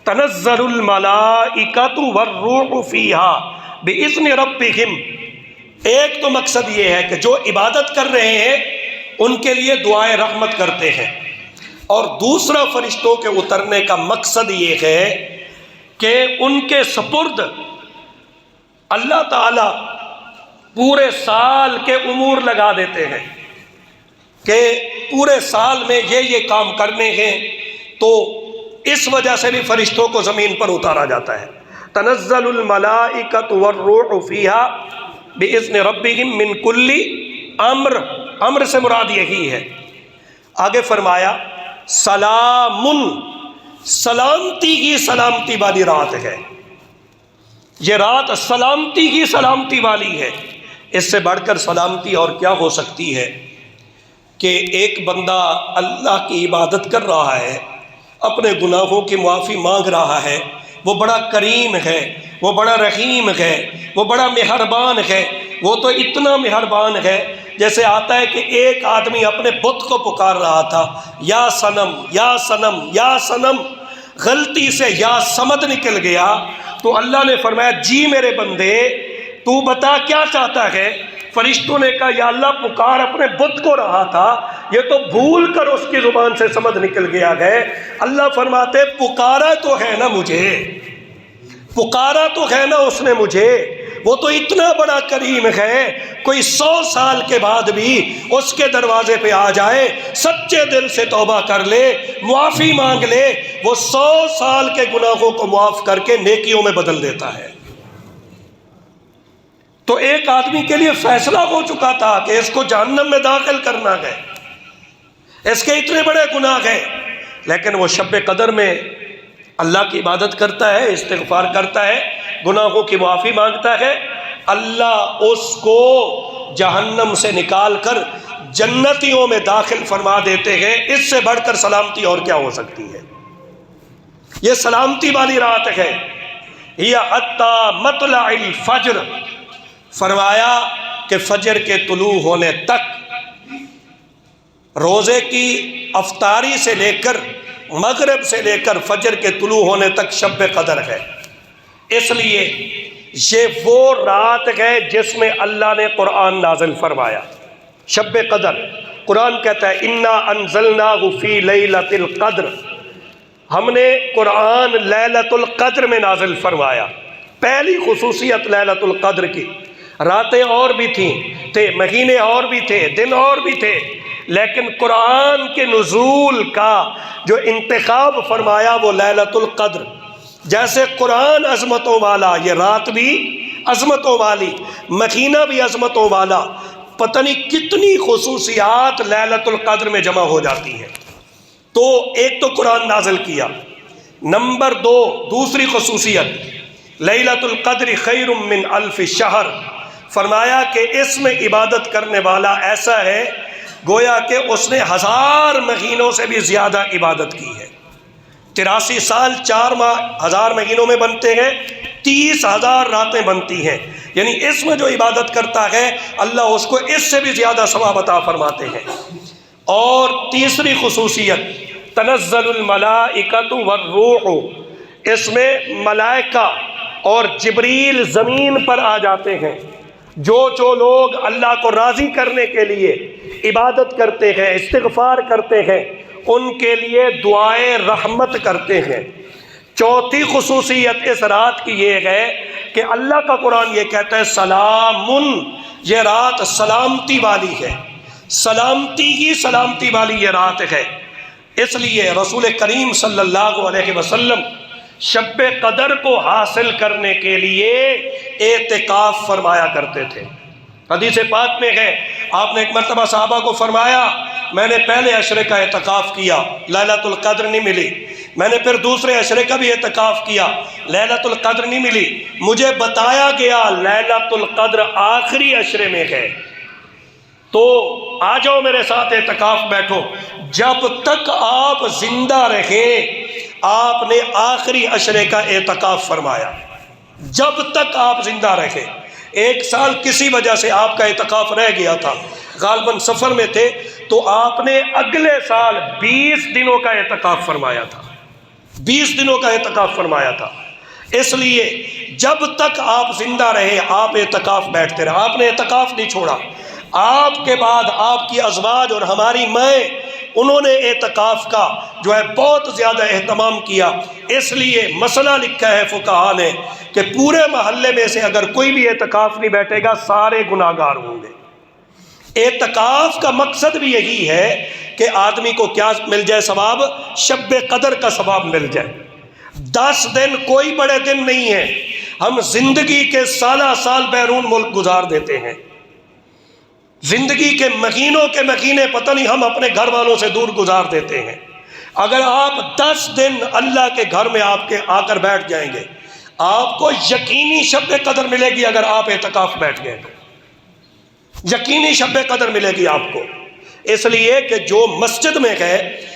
تنزل الملائکۃ والروح فیہا باذن ربہم، ایک تو مقصد یہ ہے کہ جو عبادت کر رہے ہیں ان کے لیے دعائیں رحمت کرتے ہیں، اور دوسرا فرشتوں کے اترنے کا مقصد یہ ہے کہ ان کے سپرد اللہ تعالی پورے سال کے امور لگا دیتے ہیں کہ پورے سال میں یہ کام کرنے ہیں، تو اس وجہ سے بھی فرشتوں کو زمین پر اتارا جاتا ہے۔ تنزل الملائکۃ والروح فیہا باذن ربہم من کل امر، امر سے مراد یہی ہے۔ آگے فرمایا سلام، سلامتی کی سلامتی والی رات ہے، یہ رات سلامتی کی سلامتی والی ہے۔ اس سے بڑھ کر سلامتی اور کیا ہو سکتی ہے کہ ایک بندہ اللہ کی عبادت کر رہا ہے، اپنے گناہوں کی معافی مانگ رہا ہے، وہ بڑا کریم ہے، وہ بڑا رحیم ہے، وہ بڑا مہربان ہے۔ وہ تو اتنا مہربان ہے جیسے آتا ہے کہ ایک آدمی اپنے بت کو پکار رہا تھا، یا صنم یا صنم یا صنم، غلطی سے یا صمد نکل گیا، تو اللہ نے فرمایا جی میرے بندے تو بتا کیا چاہتا ہے؟ فرشتوں نے کہا یا اللہ پکار اپنے بت کو رہا تھا، یہ تو بھول کر اس کی زبان سے صمد نکل گیا ہے۔ اللہ فرماتے پکارا تو ہے نا مجھے، پکارا تو ہے نا اس نے مجھے، وہ تو اتنا بڑا کریم ہے، کوئی 100 سال کے بعد بھی اس کے دروازے پہ آ جائے، سچے دل سے توبہ کر لے، معافی مانگ لے، وہ 100 سال کے گناہوں کو معاف کر کے نیکیوں میں بدل دیتا ہے۔ تو ایک آدمی کے لیے فیصلہ ہو چکا تھا کہ اس کو جہنم میں داخل کرنا ہے، اس کے اتنے بڑے گناہ ہیں، لیکن وہ شب قدر میں اللہ کی عبادت کرتا ہے، استغفار کرتا ہے، گناہوں کی معافی مانگتا ہے، اللہ اس کو جہنم سے نکال کر جنتیوں میں داخل فرما دیتے ہیں۔ اس سے بڑھ کر سلامتی اور کیا ہو سکتی ہے؟ یہ سلامتی والی رات ہے۔ یہ حتی مطلع الفجر، فرمایا کہ فجر کے طلوع ہونے تک، روزے کی افطاری سے لے کر مغرب سے لے کر فجر کے طلوع ہونے تک شب قدر ہے۔ اس لیے یہ وہ رات ہے جس میں اللہ نے قرآن نازل فرمایا۔ شب قدر، قرآن کہتا ہے انا انزلناہ فی لیلۃ القدر، ہم نے قرآن لیلۃ القدر میں نازل فرمایا۔ پہلی خصوصیت لیلۃ القدر کی، راتیں اور بھی تھے، مہینے اور بھی تھے، دن اور بھی تھے، لیکن قرآن کے نزول کا جو انتخاب فرمایا وہ لیلۃ القدر۔ جیسے قرآن عظمتوں والا، یہ رات بھی عظمتوں والی، مہینہ بھی عظمتوں والا، پتہ نہیں کتنی خصوصیات لیلۃ القدر میں جمع ہو جاتی ہیں۔ تو ایک تو قرآن نازل کیا، نمبر دو دوسری خصوصیت لیلۃ القدر خیر من الف شہر، فرمایا کہ اس میں عبادت کرنے والا ایسا ہے گویا کہ اس نے 1000 مہینوں سے بھی زیادہ عبادت کی ہے۔ 83 سال 4 ماہ 1000 مہینوں میں بنتے ہیں، 30,000 راتیں بنتی ہیں، یعنی اس میں جو عبادت کرتا ہے اللہ اس کو اس سے بھی زیادہ ثواب عطا فرماتے ہیں۔ اور تیسری خصوصیت تنزل الملائکۃ والروح، اس میں ملائکہ اور جبریل زمین پر آ جاتے ہیں۔ جو لوگ اللہ کو راضی کرنے کے لیے عبادت کرتے ہیں، استغفار کرتے ہیں، ان کے لیے دعائے رحمت کرتے ہیں۔ چوتھی خصوصیت اس رات کی یہ ہے کہ اللہ کا قرآن یہ کہتا ہے سلام، یہ رات سلامتی والی ہے، سلامتی ہی سلامتی والی یہ رات ہے۔ اس لیے رسول کریم صلی اللہ علیہ وسلم شب قدر کو حاصل کرنے کے لیے اعتکاف فرمایا کرتے تھے۔ حدیث پاک میں ہے آپ نے ایک مرتبہ صحابہ کو فرمایا میں نے پہلے عشرے کا اعتکاف کیا، لیلۃ القدر نہیں ملی، میں نے پھر دوسرے عشرے کا بھی اعتکاف کیا، لیلۃ القدر نہیں ملی، مجھے بتایا گیا لیلۃ القدر آخری عشرے میں ہے، تو آ جاؤ میرے ساتھ اعتکاف بیٹھو۔ جب تک آپ زندہ رہے آپ نے آخری عشرے کا اعتکاف فرمایا، جب تک آپ زندہ رہے۔ 1 سال کسی وجہ سے آپ کا اعتکاف رہ گیا تھا، غالباً سفر میں تھے، تو آپ نے اگلے سال 20 دنوں کا اعتکاف فرمایا تھا، 20 دنوں کا اعتکاف فرمایا تھا۔ اس لیے جب تک آپ زندہ رہے آپ اعتکاف بیٹھتے رہے، آپ نے اعتکاف نہیں چھوڑا۔ آپ کے بعد آپ کی ازواج اور ہماری مائیں، انہوں نے اعتکاف کا جو ہے بہت زیادہ اہتمام کیا۔ اس لیے مسئلہ لکھا ہے فقہاء نے کہ پورے محلے میں سے اگر کوئی بھی اعتکاف نہیں بیٹھے گا سارے گناہ گار ہوں گے۔ اعتکاف کا مقصد بھی یہی ہے کہ آدمی کو کیا مل جائے ثواب، شب قدر کا ثواب مل جائے۔ 10 دن کوئی بڑے دن نہیں ہیں، ہم زندگی کے سالہ سال بیرون ملک گزار دیتے ہیں، زندگی کے مہینوں کے مہینے پتہ نہیں ہم اپنے گھر والوں سے دور گزار دیتے ہیں۔ اگر آپ 10 دن اللہ کے گھر میں آپ کے آ کر بیٹھ جائیں گے آپ کو یقینی شب قدر ملے گی۔ اگر آپ اعتکاف بیٹھ گئے تو یقینی شب قدر ملے گی آپ کو۔ اس لیے کہ جو مسجد میں ہے،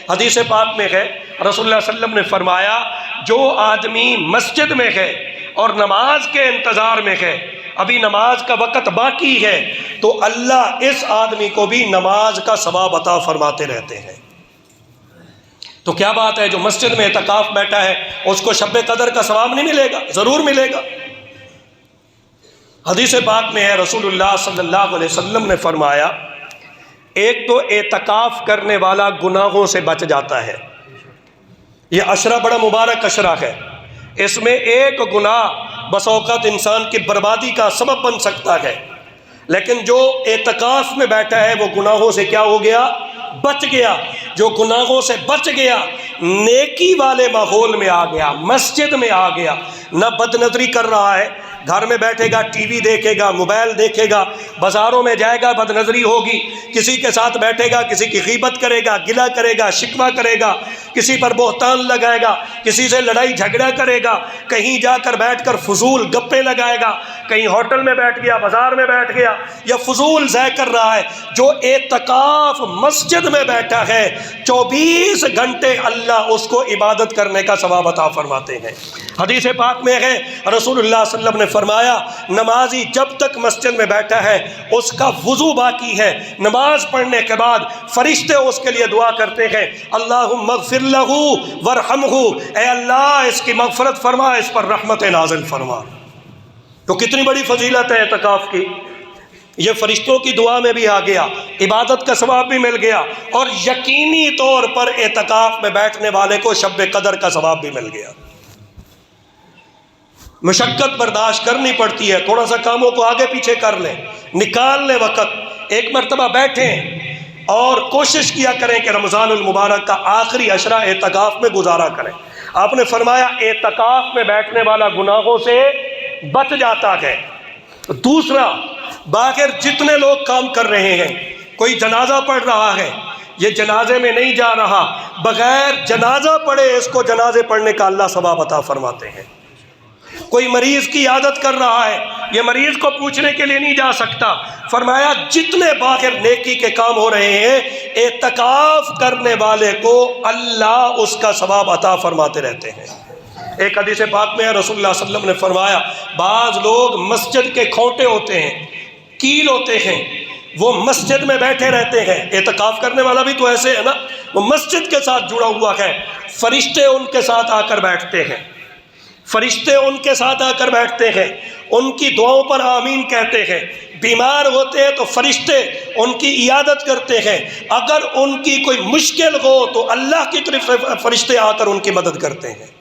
حدیث پاک میں ہے رسول اللہ صلی اللہ علیہ وسلم نے فرمایا جو آدمی مسجد میں ہے اور نماز کے انتظار میں ہے، ابھی نماز کا وقت باقی ہے، تو اللہ اس آدمی کو بھی نماز کا ثواب عطا فرماتے رہتے ہیں۔ تو کیا بات ہے جو مسجد میں اعتکاف بیٹھا ہے اس کو شب قدر کا ثواب نہیں ملے گا؟ ضرور ملے گا۔ حدیث پاک میں ہے رسول اللہ صلی اللہ علیہ وسلم نے فرمایا ایک تو اعتکاف کرنے والا گناہوں سے بچ جاتا ہے، یہ عشرہ بڑا مبارک عشرہ ہے، اس میں ایک گناہ بس اوقات انسان کی بربادی کا سبب بن سکتا ہے، لیکن جو اعتکاف میں بیٹھا ہے وہ گناہوں سے کیا ہو گیا؟ بچ گیا۔ جو گناہوں سے بچ گیا نیکی والے ماحول میں آ گیا، مسجد میں آ گیا، نہ بد نظری کر رہا ہے، گھر میں بیٹھے گا ٹی وی دیکھے گا، موبائل دیکھے گا، بازاروں میں جائے گا بد نظری ہوگی، کسی کے ساتھ بیٹھے گا کسی کی غیبت کرے گا، گلہ کرے گا، شکوہ کرے گا، کسی پر بہتان لگائے گا، کسی سے لڑائی جھگڑا کرے گا، کہیں جا کر بیٹھ کر فضول گپیں لگائے گا، کہیں ہوٹل میں بیٹھ گیا، بازار میں بیٹھ گیا یا فضول ضائع کر رہا ہے۔ جو اعتکاف مسجد میں بیٹھا ہے 24 گھنٹے اللہ اس کو عبادت کرنے کا ثواب عطا فرماتے ہیں۔ حدیث پاک میں ہے رسول اللہ صلی اللہ علیہ وسلم نے فرمایا نمازی جب تک مسجد میں بیٹھا ہے اس کا وضو باقی ہے، نماز پڑھنے کے بعد فرشتے اس کے لیے دعا کرتے ہیں اللہم اغفر لہ ورحمہ، اے اللہ اس کی مغفرت فرما، اس پر رحمت نازل فرما۔ تو کتنی بڑی فضیلت ہے اعتکاف کی۔ یہ فرشتوں کی دعا میں بھی آ گیا، عبادت کا ثواب بھی مل گیا، اور یقینی طور پر اعتکاف میں بیٹھنے والے کو شب قدر کا ثواب بھی مل گیا۔ مشقت برداشت کرنی پڑتی ہے، تھوڑا سا کاموں کو آگے پیچھے کر لیں، نکال لیں وقت، ایک مرتبہ بیٹھیں اور کوشش کیا کریں کہ رمضان المبارک کا آخری عشرہ اعتکاف میں گزارا کریں۔ آپ نے فرمایا اعتکاف میں بیٹھنے والا گناہوں سے بچ جاتا ہے۔ دوسرا، باہر جتنے لوگ کام کر رہے ہیں، کوئی جنازہ پڑھ رہا ہے، یہ جنازے میں نہیں جا رہا، بغیر جنازہ پڑھے اس کو جنازے پڑھنے کا اللہ ثواب عطا فرماتے ہیں۔ کوئی مریض کی عادت کر رہا ہے، یہ مریض کو پوچھنے کے لیے نہیں جا سکتا، فرمایا جتنے باہر نیکی کے کام ہو رہے ہیں، اعتکاف کرنے والے کو اللہ اس کا ثواب عطا فرماتے رہتے ہیں۔ ایک حدیث پاک میں رسول اللہ صلی اللہ علیہ وسلم نے فرمایا، بعض لوگ مسجد کے کھوٹے ہوتے ہیں، کیل ہوتے ہیں، وہ مسجد میں بیٹھے رہتے ہیں۔ اعتکاف کرنے والا بھی تو ایسے ہے نا، وہ مسجد کے ساتھ جڑا ہوا ہے، فرشتے ان کے ساتھ آ کر بیٹھتے ہیں، فرشتے ان کے ساتھ آ کر بیٹھتے ہیں، ان کی دعاؤں پر آمین کہتے ہیں، بیمار ہوتے ہیں تو فرشتے ان کی عیادت کرتے ہیں، اگر ان کی کوئی مشکل ہو تو اللہ کی طرف سے فرشتے آ کر ان کی مدد کرتے ہیں۔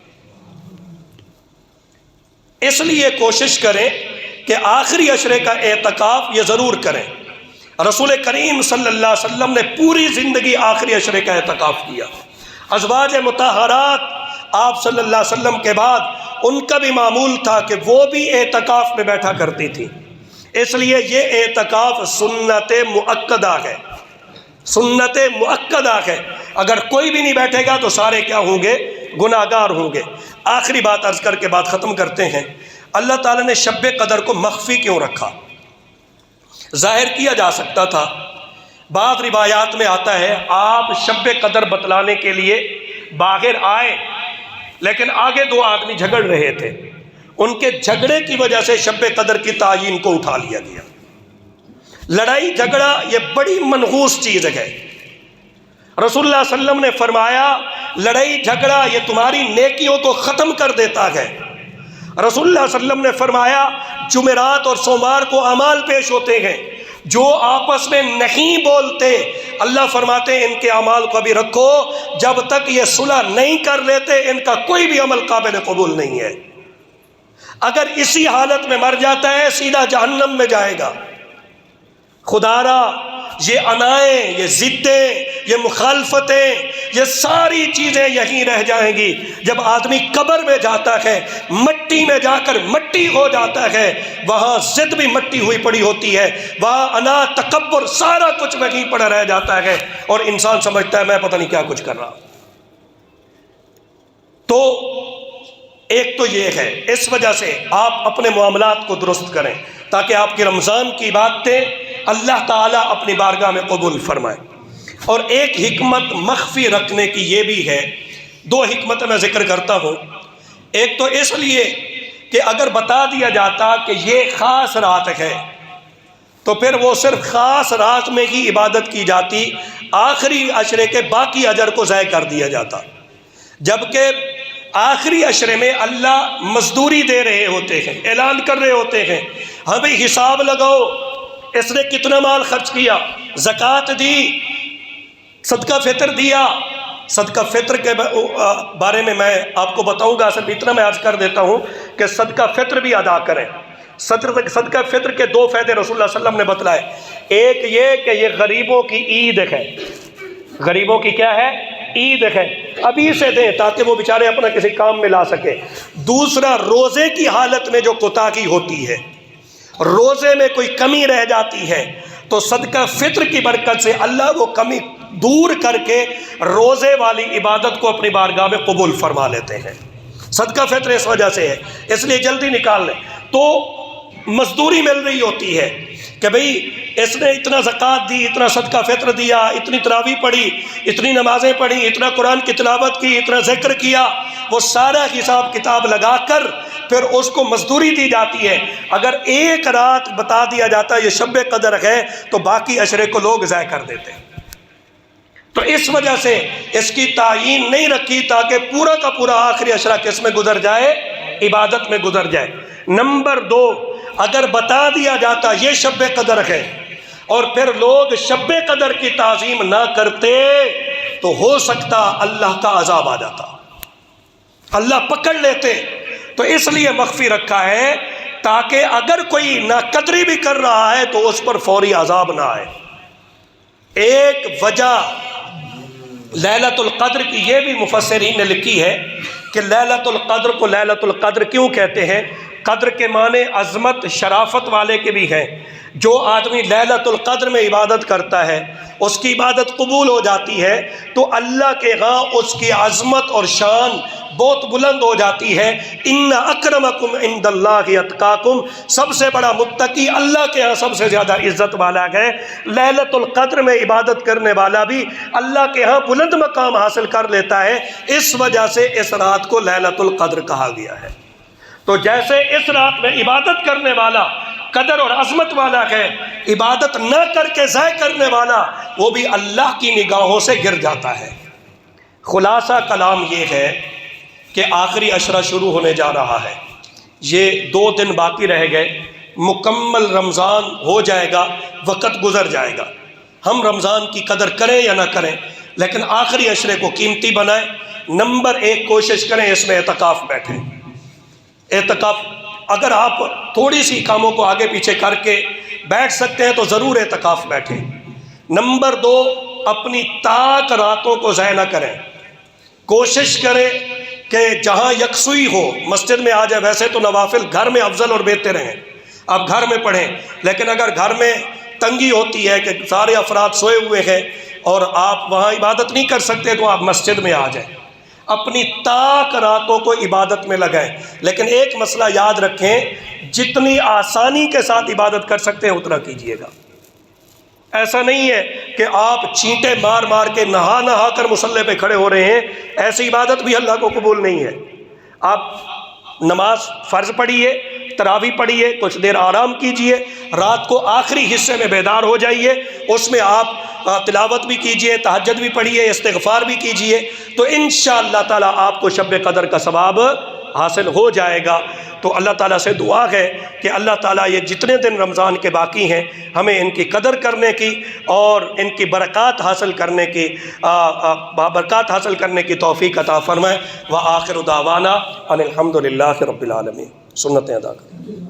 اس لیے کوشش کریں کہ آخری عشرے کا اعتکاف یہ ضرور کریں۔ رسول کریم صلی اللہ علیہ وسلم نے پوری زندگی آخری عشرے کا اعتکاف کیا۔ ازواج مطہرات آپ صلی اللہ علیہ وسلم کے بعد ان کا بھی معمول تھا کہ وہ بھی اعتکاف میں بیٹھا کرتی تھی۔ اس لیے یہ اعتکاف سنت مؤکدہ ہے، سنت مؤکدہ ہے۔ اگر کوئی بھی نہیں بیٹھے گا تو سارے کیا ہوں گے؟ گناہگار ہوں گے۔ آخری بات عرض کر کے بات ختم کرتے ہیں۔ اللہ تعالیٰ نے شب قدر کو مخفی کیوں رکھا؟ ظاہر کیا جا سکتا تھا، بعض روایات میں آتا ہے آپ شب قدر بتلانے کے لیے باہر آئے، لیکن آگے دو آدمی جھگڑ رہے تھے، ان کے جھگڑے کی وجہ سے شب قدر کی تعیین کو اٹھا لیا گیا۔ لڑائی جھگڑا یہ بڑی منحوس چیز ہے۔ رسول اللہ صلی اللہ علیہ وسلم نے فرمایا لڑائی جھگڑا یہ تمہاری نیکیوں کو ختم کر دیتا ہے۔ رسول اللہ صلی اللہ علیہ وسلم نے فرمایا جمعرات اور سوموار کو اعمال پیش ہوتے ہیں، جو آپس میں نہیں بولتے، اللہ فرماتے ہیں ان کے اعمال کو ابھی رکھو، جب تک یہ صلح نہیں کر لیتے ان کا کوئی بھی عمل قابل قبول نہیں ہے۔ اگر اسی حالت میں مر جاتا ہے سیدھا جہنم میں جائے گا۔ خدا را یہ انائیں، یہ ضدیں، یہ مخالفتیں، یہ ساری چیزیں یہیں رہ جائیں گی۔ جب آدمی قبر میں جاتا ہے، مٹی میں جا کر مٹی ہو جاتا ہے، وہاں ضد بھی مٹی ہوئی پڑی ہوتی ہے، وہاں انا، تکبر، سارا کچھ وہیں پڑا رہ جاتا ہے، اور انسان سمجھتا ہے میں پتہ نہیں کیا کچھ کر رہا۔ تو ایک تو یہ ہے، اس وجہ سے آپ اپنے معاملات کو درست کریں تاکہ آپ کی رمضان کی باتیں اللہ تعالیٰ اپنی بارگاہ میں قبول فرمائے۔ اور ایک حکمت مخفی رکھنے کی یہ بھی ہے، دو حکمتیں میں ذکر کرتا ہوں۔ ایک تو اس لیے کہ اگر بتا دیا جاتا کہ یہ خاص رات ہے تو پھر وہ صرف خاص رات میں ہی عبادت کی جاتی، آخری عشرے کے باقی اجر کو ضائع کر دیا جاتا، جبکہ آخری عشرے میں اللہ مزدوری دے رہے ہوتے ہیں، اعلان کر رہے ہوتے ہیں ہاں بھئی حساب لگاؤ، اس نے کتنا مال خرچ کیا، زکوٰۃ دی، صدقہ فطر دیا۔ صدقہ فطر کے بارے میں آپ کو بتاؤں گا، صرف اتنا میں عرض کر دیتا ہوں کہ صدقہ فطر بھی ادا کریں۔ صدقہ فطر کے دو فائدے رسول اللہ صلی اللہ علیہ وسلم نے بتلائے۔ ایک یہ کہ یہ غریبوں کی عید ہے، غریبوں کی کیا ہے؟ عید ہے، ابھی سے دیں تاکہ وہ بیچارے اپنا کسی کام میں لا سکے۔ دوسرا، روزے کی حالت میں جو کوتاہی ہوتی ہے، روزے میں کوئی کمی رہ جاتی ہے، تو صدقہ فطر کی برکت سے اللہ وہ کمی دور کر کے روزے والی عبادت کو اپنی بارگاہ میں قبول فرما لیتے ہیں۔ صدقہ فطر اس وجہ سے ہے، اس لیے جلدی نکال لیں۔ تو مزدوری مل رہی ہوتی ہے کہ بھئی اس نے اتنا زکوٰۃ دی، اتنا صدقہ فطر دیا، اتنی تراویح پڑھی، اتنی نمازیں پڑھی، اتنا قرآن کی تلاوت کی، اتنا ذکر کیا، وہ سارا حساب کتاب لگا کر پھر اس کو مزدوری دی جاتی ہے۔ اگر ایک رات بتا دیا جاتا یہ شب قدر ہے تو باقی عشرے کو لوگ ضائع کر دیتے ہیں۔ تو اس وجہ سے اس کی تعیین نہیں رکھی تاکہ پورا کا پورا آخری عشرہ کس میں گزر جائے؟ عبادت میں گزر جائے۔ نمبر دو، اگر بتا دیا جاتا یہ شب قدر ہے اور پھر لوگ شب قدر کی تعظیم نہ کرتے تو ہو سکتا اللہ کا عذاب آ جاتا، اللہ پکڑ لیتے۔ تو اس لیے مخفی رکھا ہے تاکہ اگر کوئی ناقدری بھی کر رہا ہے تو اس پر فوری عذاب نہ آئے۔ ایک وجہ لیلۃ القدر کی یہ بھی مفسرین نے لکھی ہے کہ لیلۃ القدر کو لیلۃ القدر کیوں کہتے ہیں؟ قدر کے معنی عظمت شرافت والے کے بھی ہیں۔ جو آدمی لیلۃ القدر میں عبادت کرتا ہے اس کی عبادت قبول ہو جاتی ہے تو اللہ کے ہاں اس کی عظمت اور شان بہت بلند ہو جاتی ہے۔ ان اکرمکم عند اللہ اتقاکم، سب سے بڑا متقی اللہ کے ہاں سب سے زیادہ عزت والا ہے۔ لیلۃ القدر میں عبادت کرنے والا بھی اللہ کے ہاں بلند مقام حاصل کر لیتا ہے، اس وجہ سے اس رات کو لیلۃ القدر کہا گیا ہے۔ تو جیسے اس رات میں عبادت کرنے والا قدر اور عظمت والا ہے، عبادت نہ کر کے ضائع کرنے والا وہ بھی اللہ کی نگاہوں سے گر جاتا ہے۔ خلاصہ کلام یہ ہے کہ آخری عشرہ شروع ہونے جا رہا ہے، یہ 2 دن باقی رہ گئے، مکمل رمضان ہو جائے گا، وقت گزر جائے گا۔ ہم رمضان کی قدر کریں یا نہ کریں لیکن آخری عشرے کو قیمتی بنائیں۔ نمبر 1 کوشش کریں اس میں اعتکاف بیٹھیں۔ اعتکاف اگر آپ تھوڑی سی کاموں کو آگے پیچھے کر کے بیٹھ سکتے ہیں تو ضرور اعتکاف بیٹھیں۔ نمبر 2 اپنی طاق راتوں کو ضائع نہ کریں، کوشش کریں کہ جہاں یکسوئی ہو مسجد میں آ جائے۔ ویسے تو نوافل گھر میں افضل اور بہتر ہیں، آپ گھر میں پڑھیں، لیکن اگر گھر میں تنگی ہوتی ہے کہ سارے افراد سوئے ہوئے ہیں اور آپ وہاں عبادت نہیں کر سکتے تو آپ مسجد میں آ جائیں، اپنی طاق راتوں کو عبادت میں لگائیں۔ لیکن ایک مسئلہ یاد رکھیں، جتنی آسانی کے ساتھ عبادت کر سکتے ہیں اتنا کیجیے گا۔ ایسا نہیں ہے کہ آپ چینٹے مار مار کے نہا نہا کر مصلی پہ کھڑے ہو رہے ہیں، ایسی عبادت بھی اللہ کو قبول نہیں ہے۔ آپ نماز فرض پڑھیے، تراویح پڑھیے، کچھ دیر آرام کیجیے، رات کو آخری حصے میں بیدار ہو جائیے، اس میں آپ تلاوت بھی کیجیے، تہجد بھی پڑھیے، استغفار بھی کیجیے، تو انشاءاللہ تعالیٰ آپ کو شب قدر کا ثواب حاصل ہو جائے گا۔ تو اللہ تعالیٰ سے دعا ہے کہ اللہ تعالیٰ یہ جتنے دن رمضان کے باقی ہیں ہمیں ان کی قدر کرنے کی اور ان کی برکات حاصل کرنے کی توفیق عطا فرمائے۔ وآخر دعوانا ان الحمد للہ رب العالمین۔ سنتیں ادا کریں۔